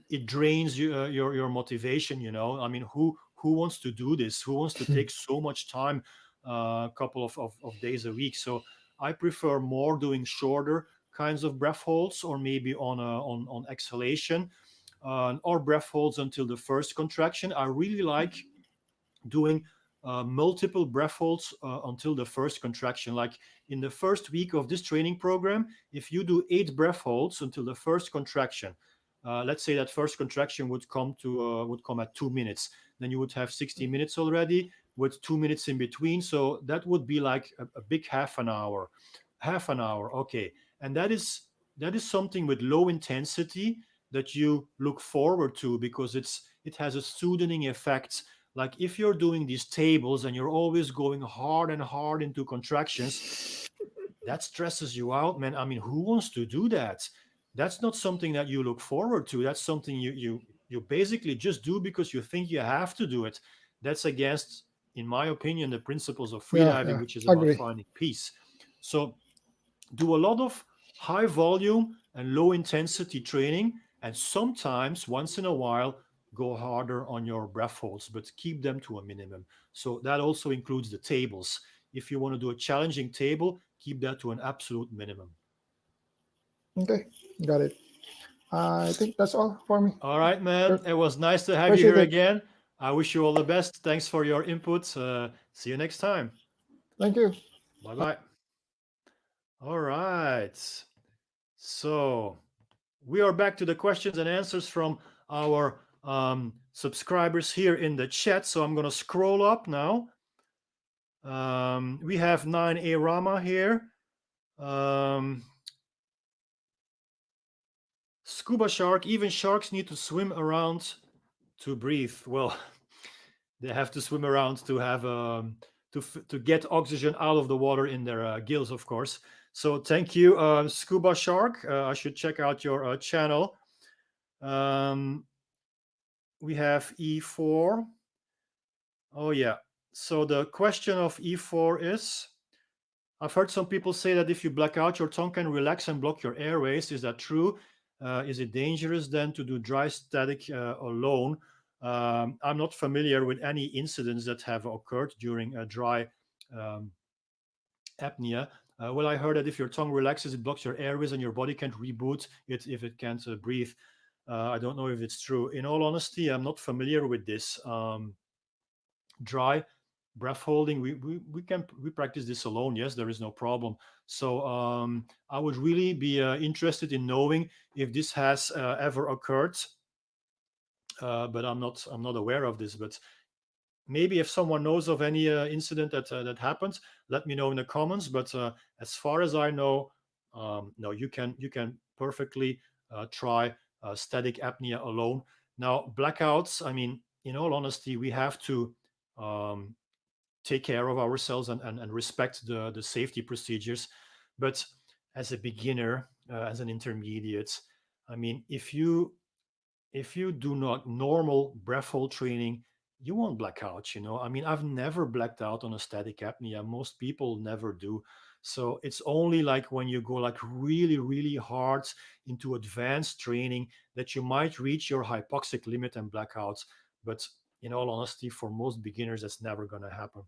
it drains your motivation. I mean, who wants to do this? Who wants to take so much time a couple of days a week? So I prefer more doing shorter kinds of breath holds, or maybe on exhalation, or breath holds until the first contraction. I really like doing multiple breath holds until the first contraction. Like in the first week of this training program, if you do 8 breath holds until the first contraction, let's say that first contraction would come at 2 minutes, then you would have 60 minutes already with 2 minutes in between. So that would be like a big half an hour. Half an hour, okay. And that is something with low intensity that you look forward to because it has a soothing effect. Like if you're doing these tables and you're always going hard and hard into contractions, that stresses you out, man. I mean, who wants to do that? That's not something that you look forward to. That's something you basically just do because you think you have to do it. That's against, in my opinion, the principles of Yeah, freediving, yeah, which is about agree. finding peace. So do a lot of high volume and low intensity training, and sometimes once in a while go harder on your breath holds, but keep them to a minimum. So that also includes the tables. If you want to do a challenging table, keep that to an absolute minimum. Okay, got it. I think that's all for me. All right, man, Sure. it was nice to have you Appreciate here it. again. I wish you all the best. Thanks for your input. See you next time. Thank you. Bye bye. All right, so we are back to the questions and answers from our subscribers here in the chat. So I'm going to scroll up now. We have 9A Rama here. Scuba shark, even sharks need to swim around to breathe. Well, they have to swim around to have to get oxygen out of the water in their gills, of course. So thank you, Scuba Shark. I should check out your channel. We have E4. Oh, yeah. So the question of E4 is, I've heard some people say that if you black out, your tongue can relax and block your airways. Is that true? Is it dangerous then to do dry static alone? I'm not familiar with any incidents that have occurred during a dry apnea. Well, I heard that if your tongue relaxes, it blocks your airways and your body can't reboot it if it can't breathe. I don't know if it's true. In all honesty, I'm not familiar with this. Dry breath holding, we practice this alone. Yes, there is no problem. So I would really be interested in knowing if this has ever occurred. But I'm not aware of this. But maybe if someone knows of any incident that happened, let me know in the comments. But as far as I know, no, you can perfectly try static apnea alone. Now blackouts, I mean, in all honesty, we have to take care of ourselves and respect the safety procedures. But as a beginner, as an intermediate, I mean, if you do not normal breath hold training, you won't black out. I mean, I've never blacked out on a static apnea. Most people never do. So it's only like when you go like really, really hard into advanced training that you might reach your hypoxic limit and blackouts. But in all honesty, for most beginners, that's never going to happen.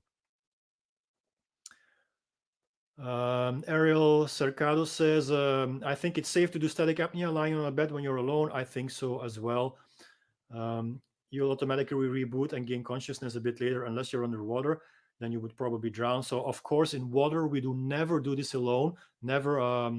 Ariel Cercado says, I think it's safe to do static apnea lying on a bed when you're alone. I think so as well. You'll automatically reboot and gain consciousness a bit later, unless you're underwater. Then you would probably drown. So, of course, in water, we do never do this alone, never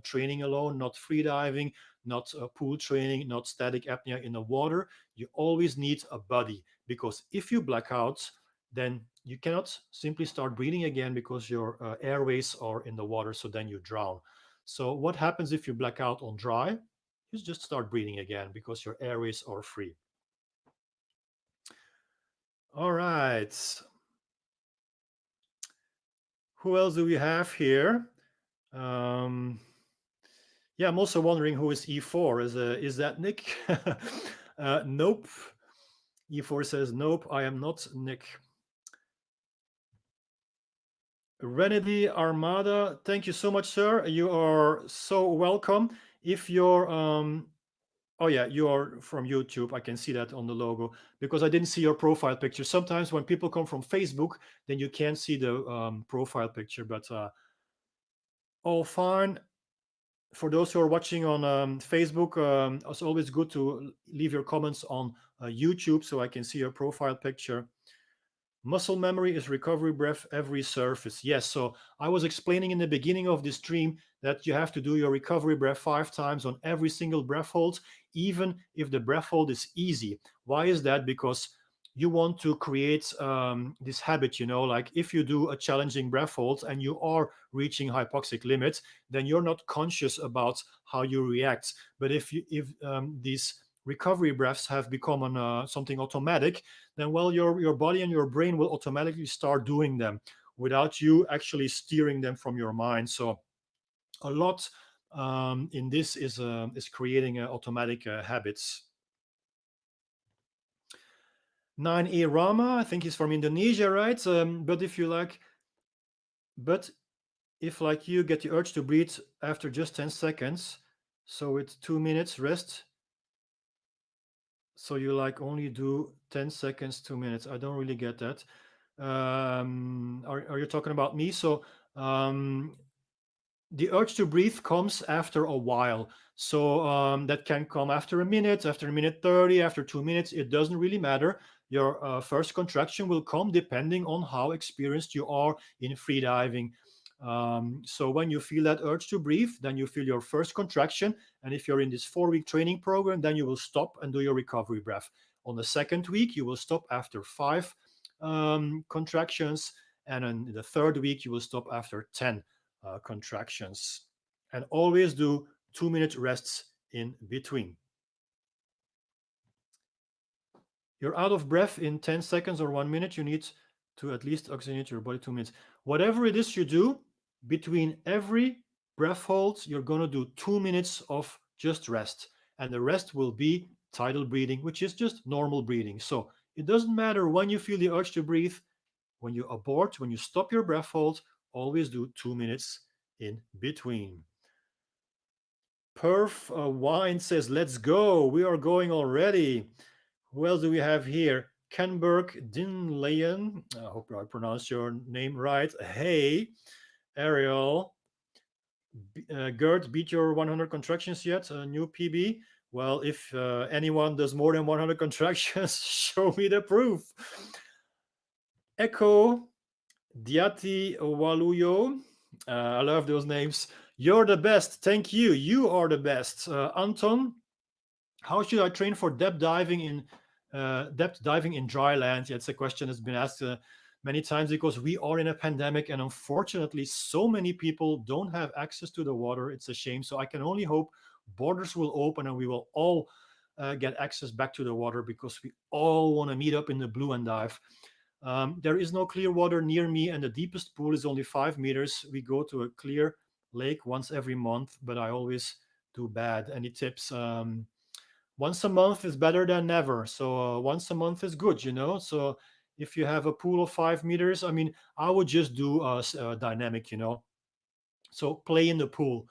training alone, not freediving, not pool training, not static apnea in the water. You always need a buddy, because if you black out, then you cannot simply start breathing again because your airways are in the water, so then you drown. So what happens if you black out on dry? You just start breathing again because your airways are free. All right. Who else do we have here? Yeah, I'm also wondering who is E4. Is that Nick? Nope. E4 says, nope, I am not Nick. Renedy Armada, thank you so much, sir. You are so welcome. If you're, oh yeah, you are from YouTube. I can see that on the logo because I didn't see your profile picture. Sometimes when people come from Facebook, then you can't see the profile picture, but all fine. For those who are watching on Facebook, it's always good to leave your comments on YouTube so I can see your profile picture. Muscle memory is recovery breath every surface. Yes, so I was explaining in the beginning of this stream that you have to do your recovery breath 5 times on every single breath hold, even if the breath hold is easy. Why is that? Because you want to create this habit, like if you do a challenging breath hold and you are reaching hypoxic limits, then you're not conscious about how you react. But if these recovery breaths have become something automatic, then well, your body and your brain will automatically start doing them. without you actually steering them from your mind. So a lot in this is creating automatic habits. 9A Rama, I think he's from Indonesia, right? But if like you get the urge to breathe after just 10 seconds, so it's 2 minutes rest. So you like only do 10 seconds, 2 minutes. I don't really get that. Are you talking about me? So the urge to breathe comes after a while. So that can come after a minute, after a minute 30, after 2 minutes. It doesn't really matter. Your first contraction will come depending on how experienced you are in freediving. So when you feel that urge to breathe, then you feel your first contraction. And if you're in this 4-week training program, then you will stop and do your recovery breath. On the second week, you will stop after 5 contractions. And on the third week, you will stop after 10 contractions. And always do 2-minute rests in between. You're out of breath in 10 seconds or 1 minute. You need to at least oxygenate your body 2 minutes. Whatever it is you do, between every breath hold, you're going to do 2 minutes of just rest. And the rest will be tidal breathing, which is just normal breathing. So it doesn't matter when you feel the urge to breathe. When you abort, when you stop your breath hold, always do 2 minutes in between. Perf Wine says, let's go. We are going already. Who else do we have here? Kenberg Dinlayan. I hope I pronounced your name right. Hey, Ariel. Gert, beat your 100 contractions yet? A new PB? Well, if anyone does more than 100 contractions, show me the proof. Echo Diati Waluyo. I love those names. You're the best. Thank you. You are the best. Anton, how should I train for depth diving in dry land? Yeah, it's a question that's been asked many times because we are in a pandemic and unfortunately so many people don't have access to the water. It's a shame. So I can only hope borders will open and we will all get access back to the water because we all want to meet up in the blue and dive. There is no clear water near me and the deepest pool is only 5 meters. We go to a clear lake once every month, but I always do bad. Any tips? Once a month is better than never. So once a month is good, So if you have a pool of 5 meters, I would just do dynamic, So play in the pool,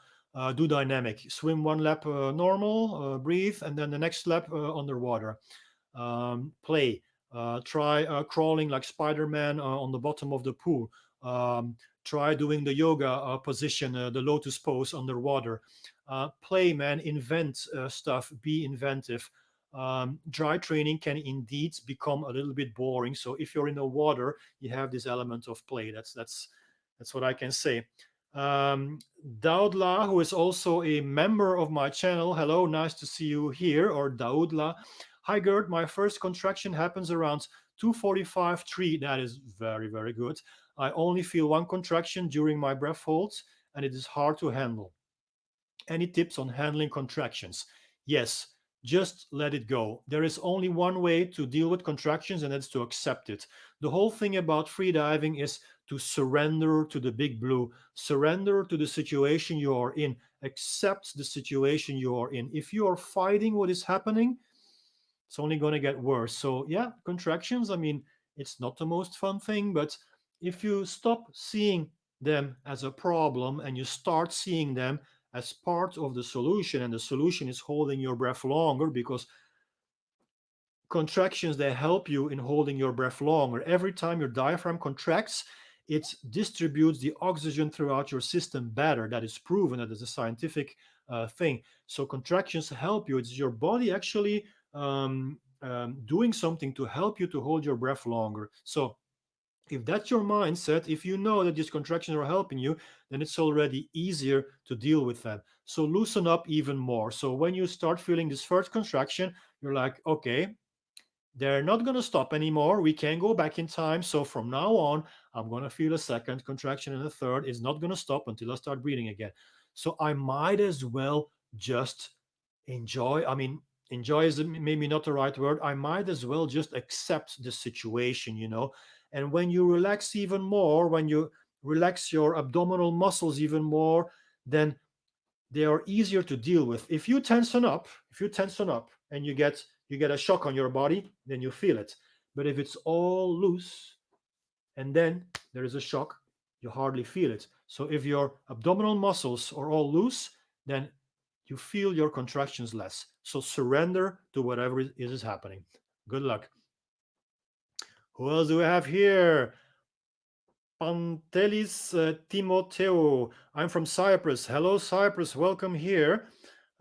do dynamic, swim 1 lap normal, breathe, and then the next lap underwater. Play. Try crawling like Spider-Man on the bottom of the pool. Try doing the yoga position, the lotus pose underwater. Play, man, invent stuff, be inventive. Dry training can indeed become a little bit boring. So if you're in the water, you have this element of play. That's what I can say. Daudla, who is also a member of my channel. Hello, nice to see you here. Or Daudla. Hi, Gert. My first contraction happens around 2:45-3. That is very, very good. I only feel 1 contraction during my breath holds, and it is hard to handle. Any tips on handling contractions? Yes, just let it go. There is only one way to deal with contractions, and that's to accept it. The whole thing about freediving is to surrender to the big blue, surrender to the situation you are in, accept the situation you are in. If you are fighting what is happening, it's only going to get worse. So yeah, contractions, it's not the most fun thing, but if you stop seeing them as a problem and you start seeing them as part of the solution, and the solution is holding your breath longer, because contractions, they help you in holding your breath longer. Every time your diaphragm contracts, it distributes the oxygen throughout your system better. That is proven. That is a scientific thing. So contractions help you. It's your body actually doing something to help you to hold your breath longer. So if that's your mindset, if you know that these contractions are helping you, then it's already easier to deal with them. So loosen up even more. So when you start feeling this first contraction, you're like, okay, they're not going to stop anymore. We can go back in time. So from now on, I'm going to feel a second contraction and a third. It's not going to stop until I start breathing again. So I might as well just enjoy. Enjoy is maybe not the right word. I might as well just accept the situation, And when you relax even more, when you relax your abdominal muscles even more, then they are easier to deal with. If you tension up, and you get a shock on your body, then you feel it. But if it's all loose and then there is a shock, you hardly feel it. So if your abdominal muscles are all loose, then you feel your contractions less. So surrender to whatever is happening. Good luck. Who else do we have here? Pantelis Timoteo. I'm from Cyprus. Hello, Cyprus. Welcome here.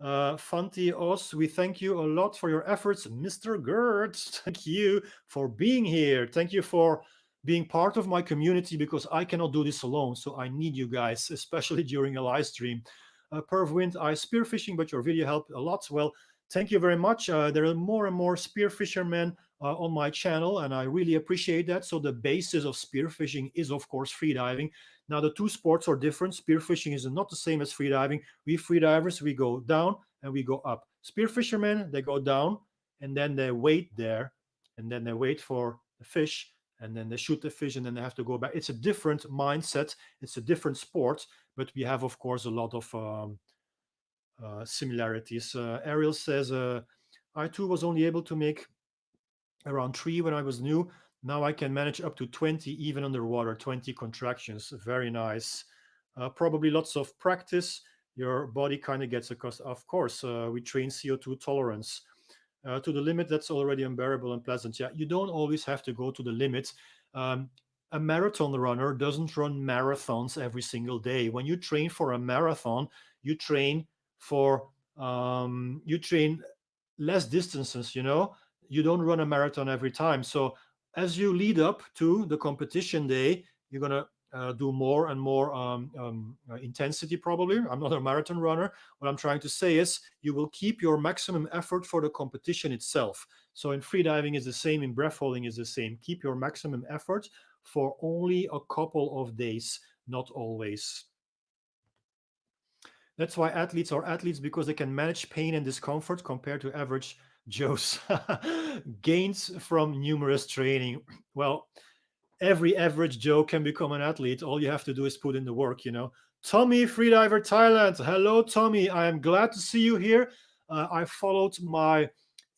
Fanti Os, we thank you a lot for your efforts. Mr. Gert, thank you for being here. Thank you for being part of my community, because I cannot do this alone. So I need you guys, especially during a live stream. Pervwind, I spearfishing, but your video helped a lot. Well, thank you very much. There are more and more spearfishermen on my channel, and I really appreciate that. So the basis of spearfishing is, of course, freediving. Now, the two sports are different. Spearfishing is not the same as freediving. We freedivers, we go down and we go up. Spearfishermen, they go down and then they wait there, and then they wait for the fish, and then they shoot the fish, and then they have to go back. It's a different mindset. It's a different sport, but we have, of course, a lot of similarities. Ariel says, I too was only able to make around 3 when I was new. Now I can manage up to 20 even underwater, 20 contractions. Very nice. Probably lots of practice. Your body kind of gets accustomed. Of course, we train CO2 tolerance to the limit that's already unbearable and pleasant. Yeah, you don't always have to go to the limit. A marathon runner doesn't run marathons every single day. When you train for a marathon, you train for less distances. You don't run a marathon every time. So as you lead up to the competition day, you're going to do more and more intensity, probably. I'm not a marathon runner. What I'm trying to say is you will keep your maximum effort for the competition itself. So in freediving is the same, in breath holding is the same. Keep your maximum effort for only a couple of days, not always. That's why athletes are athletes, because they can manage pain and discomfort compared to average Joe's. Gains from numerous training. Well, every average Joe can become an athlete. All you have to do is put in the work, Tommy, Freediver Thailand. Hello, Tommy. I am glad to see you here. I followed my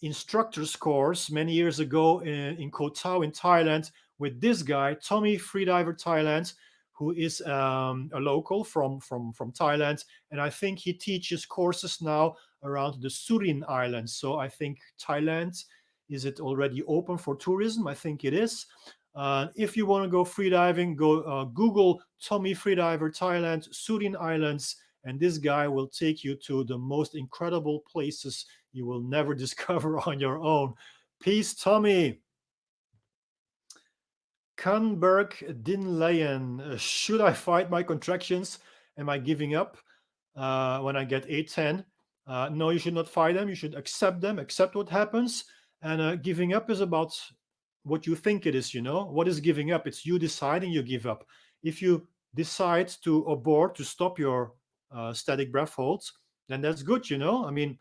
instructor's course many years ago in Koh Tao in Thailand with this guy, Tommy, Freediver Thailand, who is a local from Thailand. And I think he teaches courses now around the Surin Islands. So I think Thailand, is it already open for tourism? I think it is. If you want to go freediving, go Google Tommy Freediver Thailand, Surin Islands, and this guy will take you to the most incredible places you will never discover on your own. Peace, Tommy. Kanberg Dinlayan, should I fight my contractions? Am I giving up when I get 8-10? No, you should not fight them. You should accept them, accept what happens. And giving up is about what you think it is, What is giving up? It's you deciding you give up. If you decide to abort, to stop your static breath holds, then that's good, I mean,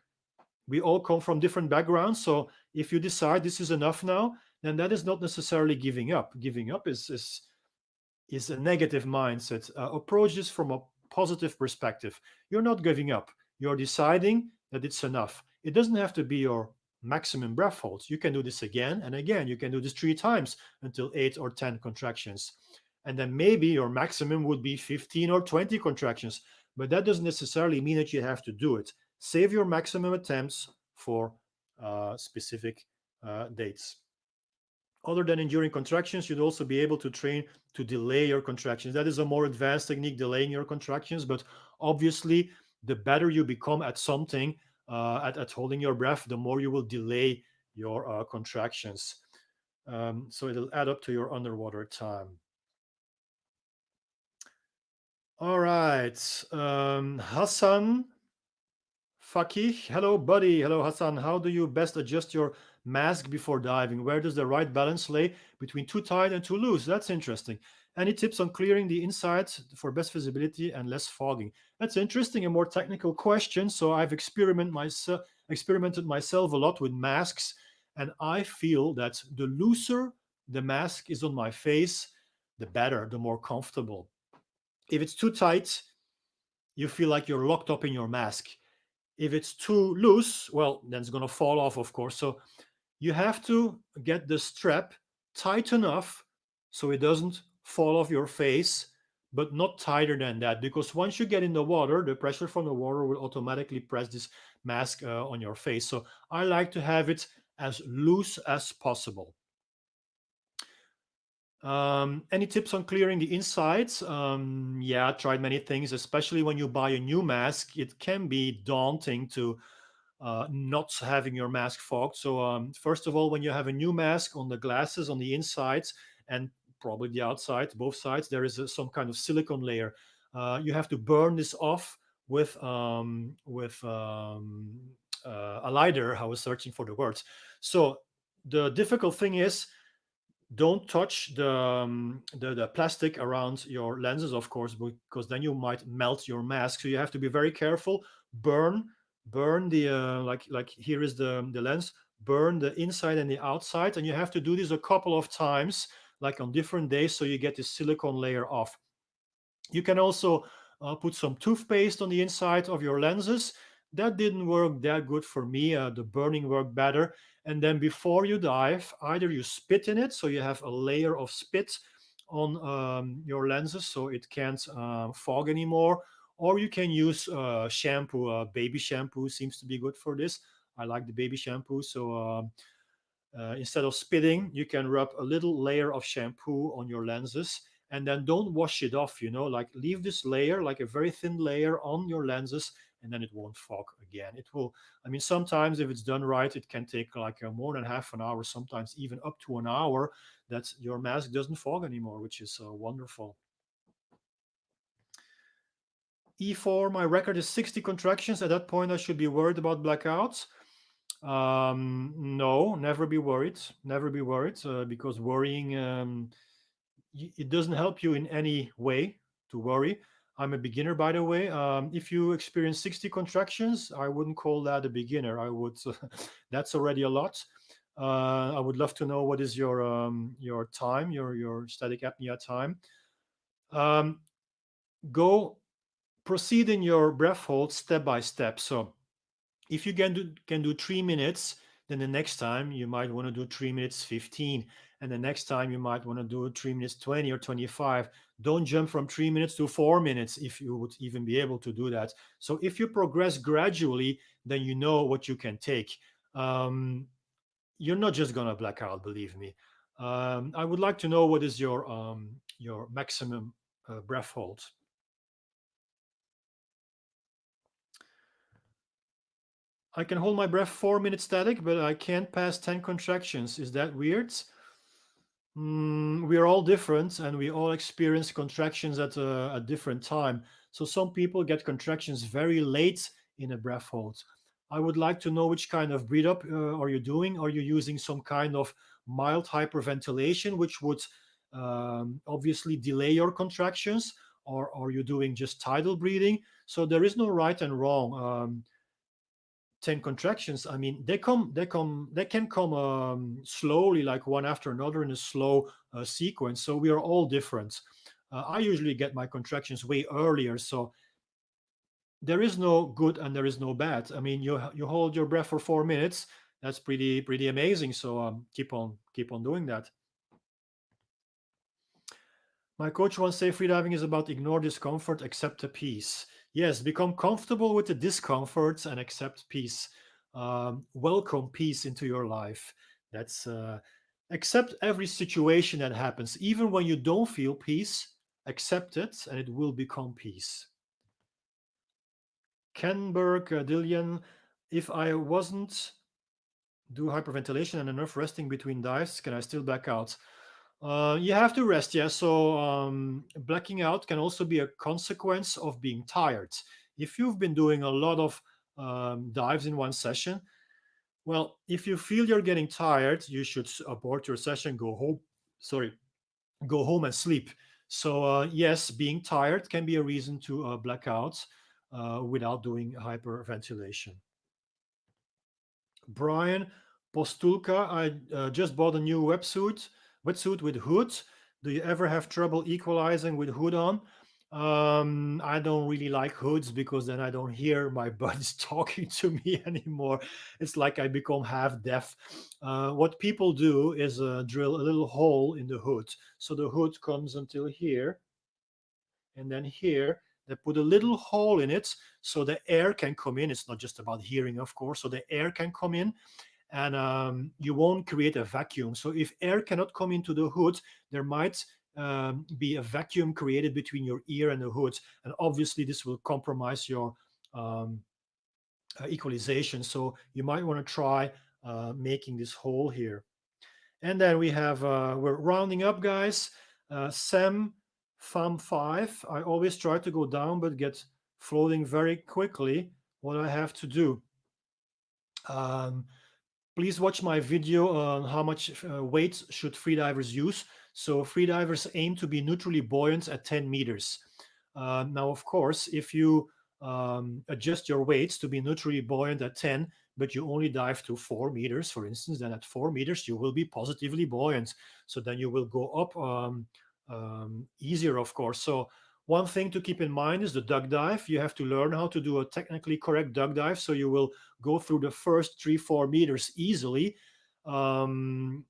we all come from different backgrounds. So if you decide this is enough now, then that is not necessarily giving up. Giving up is a negative mindset. Approach this from a positive perspective. You're not giving up. You're deciding that it's enough. It doesn't have to be your maximum breath holds. You can do this again and again. You can do this 3 times until 8 or 10 contractions. And then maybe your maximum would be 15 or 20 contractions. But that doesn't necessarily mean that you have to do it. Save your maximum attempts for specific dates. Other than enduring contractions, you'd also be able to train to delay your contractions. That is a more advanced technique, delaying your contractions. But obviously, the better you become at something, at holding your breath, the more you will delay your contractions. So it'll add up to your underwater time. All right. Hassan Fakih. Hello, buddy. Hello, Hassan. How do you best adjust your mask before diving? Where does the right balance lay between too tight and too loose? That's interesting. Any tips on clearing the inside for best visibility and less fogging? That's interesting, a more technical question. So I've experimented myself a lot with masks, and I feel that the looser the mask is on my face, the better, the more comfortable. If it's too tight, you feel like you're locked up in your mask. If it's too loose, well, then it's going to fall off, of course. So you have to get the strap tight enough so it doesn't fall off your face, but not tighter than that. Because once you get in the water, the pressure from the water will automatically press this mask on your face. So I like to have it as loose as possible. Any tips on clearing the insides? Yeah, I tried many things, especially when you buy a new mask. It can be daunting to not having your mask fogged. So, first of all, when you have a new mask on the glasses on the insides and probably the outside, both sides, there is some kind of silicone layer. You have to burn this off with a lighter. I was searching for the words. So the difficult thing is don't touch the plastic around your lenses, of course, because then you might melt your mask. So you have to be very careful. Burn the like here is the lens. Burn the inside and the outside, and you have to do this a couple of times, like on different days, so you get the silicone layer off. You can also put some toothpaste on the inside of your lenses. That didn't work that good for me. The burning worked better. And then before you dive, either you spit in it, so you have a layer of spit on your lenses so it can't fog anymore, or you can use shampoo. Baby shampoo seems to be good for this. I like the baby shampoo. So instead of spitting, you can rub a little layer of shampoo on your lenses and then don't wash it off, like leave this layer, like a very thin layer on your lenses, and then it won't fog again. It will, I mean, sometimes if it's done right, it can take like more than half an hour, sometimes even up to an hour, that your mask doesn't fog anymore, which is wonderful. E4, my record is 60 contractions. At that point, I should be worried about blackouts. No, never be worried. Never be worried because worrying, it doesn't help you in any way to worry. I'm a beginner, by the way. If you experience 60 contractions, I wouldn't call that a beginner. I would, that's already a lot. I would love to know what is your time, your static apnea time. Go proceed in your breath hold step by step. So if you can do 3 minutes, then the next time you might want to do 3 minutes 15, and the next time you might want to do 3 minutes 20 or 25. Don't jump from 3 minutes to 4 minutes if you would even be able to do that. So if you progress gradually, then you know what you can take. You're not just gonna black out, believe me. I would like to know what is your maximum breath hold. I can hold my breath 4 minutes static, but I can't pass 10 contractions. Is that weird? We are all different and we all experience contractions at a different time. So some people get contractions very late in a breath hold. I would like to know which kind of breathe up are you doing? Are you using some kind of mild hyperventilation, which would obviously delay your contractions? Or are you doing just tidal breathing? So there is no right and wrong. 10 contractions, I mean, they can come slowly, like one after another in a slow sequence. So we are all different. I usually get my contractions way earlier, so there is no good and there is no bad. I mean, you hold your breath for 4 minutes. That's pretty amazing. So keep on doing that. My coach once said freediving is about ignore discomfort, accept the peace. Yes, become comfortable with the discomforts and accept peace. Welcome peace into your life. That's accept every situation that happens, even when you don't feel peace. Accept it, and it will become peace. Kenberg, Dillian, if I wasn't do hyperventilation and enough resting between dives, can I still back out? You have to rest, yeah. So blacking out can also be a consequence of being tired. If you've been doing a lot of dives in one session, well, if you feel you're getting tired, you should abort your session, go home. Sorry, go home and sleep. So yes, being tired can be a reason to black out without doing hyperventilation. Brian Postulka, I just bought a new wetsuit. Wetsuit with hood. Do you ever have trouble equalizing with hood on? I don't really like hoods because then I don't hear my buddies talking to me anymore. It's like I become half deaf. What people do is drill a little hole in the hood. So the hood comes until here, and then here they put a little hole in it so the air can come in. It's not just about hearing, of course, so the air can come in, and you won't create a vacuum. So if air cannot come into the hood, there might be a vacuum created between your ear and the hood, and obviously this will compromise your um, equalization. So you might want to try making this hole here. And then we have, we're rounding up, guys. Sam Fam 5. I always try to go down, but get floating very quickly. What I have to do. Please watch my video on how much weight should freedivers use. So freedivers aim to be neutrally buoyant at 10 meters. Now, of course, if you adjust your weights to be neutrally buoyant at 10, but you only dive to 4 meters, for instance, then at 4 meters, you will be positively buoyant. So then you will go up easier, of course. So one thing to keep in mind is the duck dive. You have to learn how to do a technically correct duck dive. So you will go through the first 3-4 meters easily. And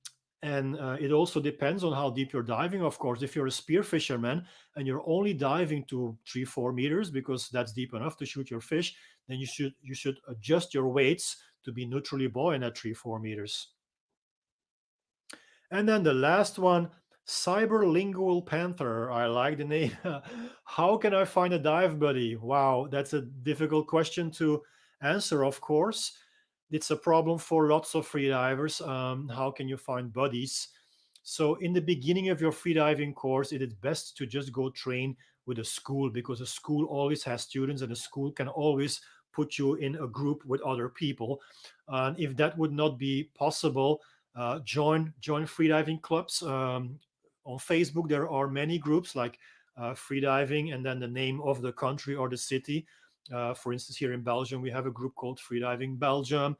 it also depends on how deep you're diving, of course. If you're a spear fisherman and you're only diving to 3-4 meters because that's deep enough to shoot your fish, then you should adjust your weights to be neutrally buoyant at 3-4 meters. And then the last one, Cyberlingual Panther. I like the name. How can I find a dive buddy? Wow, that's a difficult question to answer, of course. It's a problem for lots of freedivers. How can you find buddies? So in the beginning of your freediving course, it is best to just go train with a school, because a school always has students and a school can always put you in a group with other people. And if that would not be possible, join freediving clubs. On Facebook, there are many groups like freediving and then the name of the country or the city. For instance, here in Belgium, we have a group called Freediving Belgium.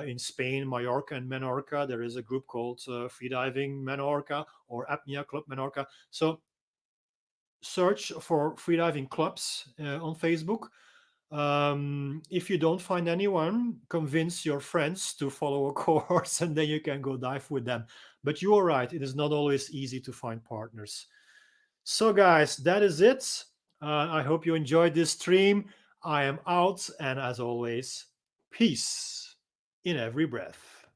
In Spain, Mallorca and Menorca, there is a group called Freediving Menorca or Apnea Club Menorca. So search for freediving clubs on Facebook. If you don't find anyone, convince your friends to follow a course and then you can go dive with them. But you are right, it is not always easy to find partners. So guys, that is it. I hope you enjoyed this stream. I am out, and as always, peace in every breath.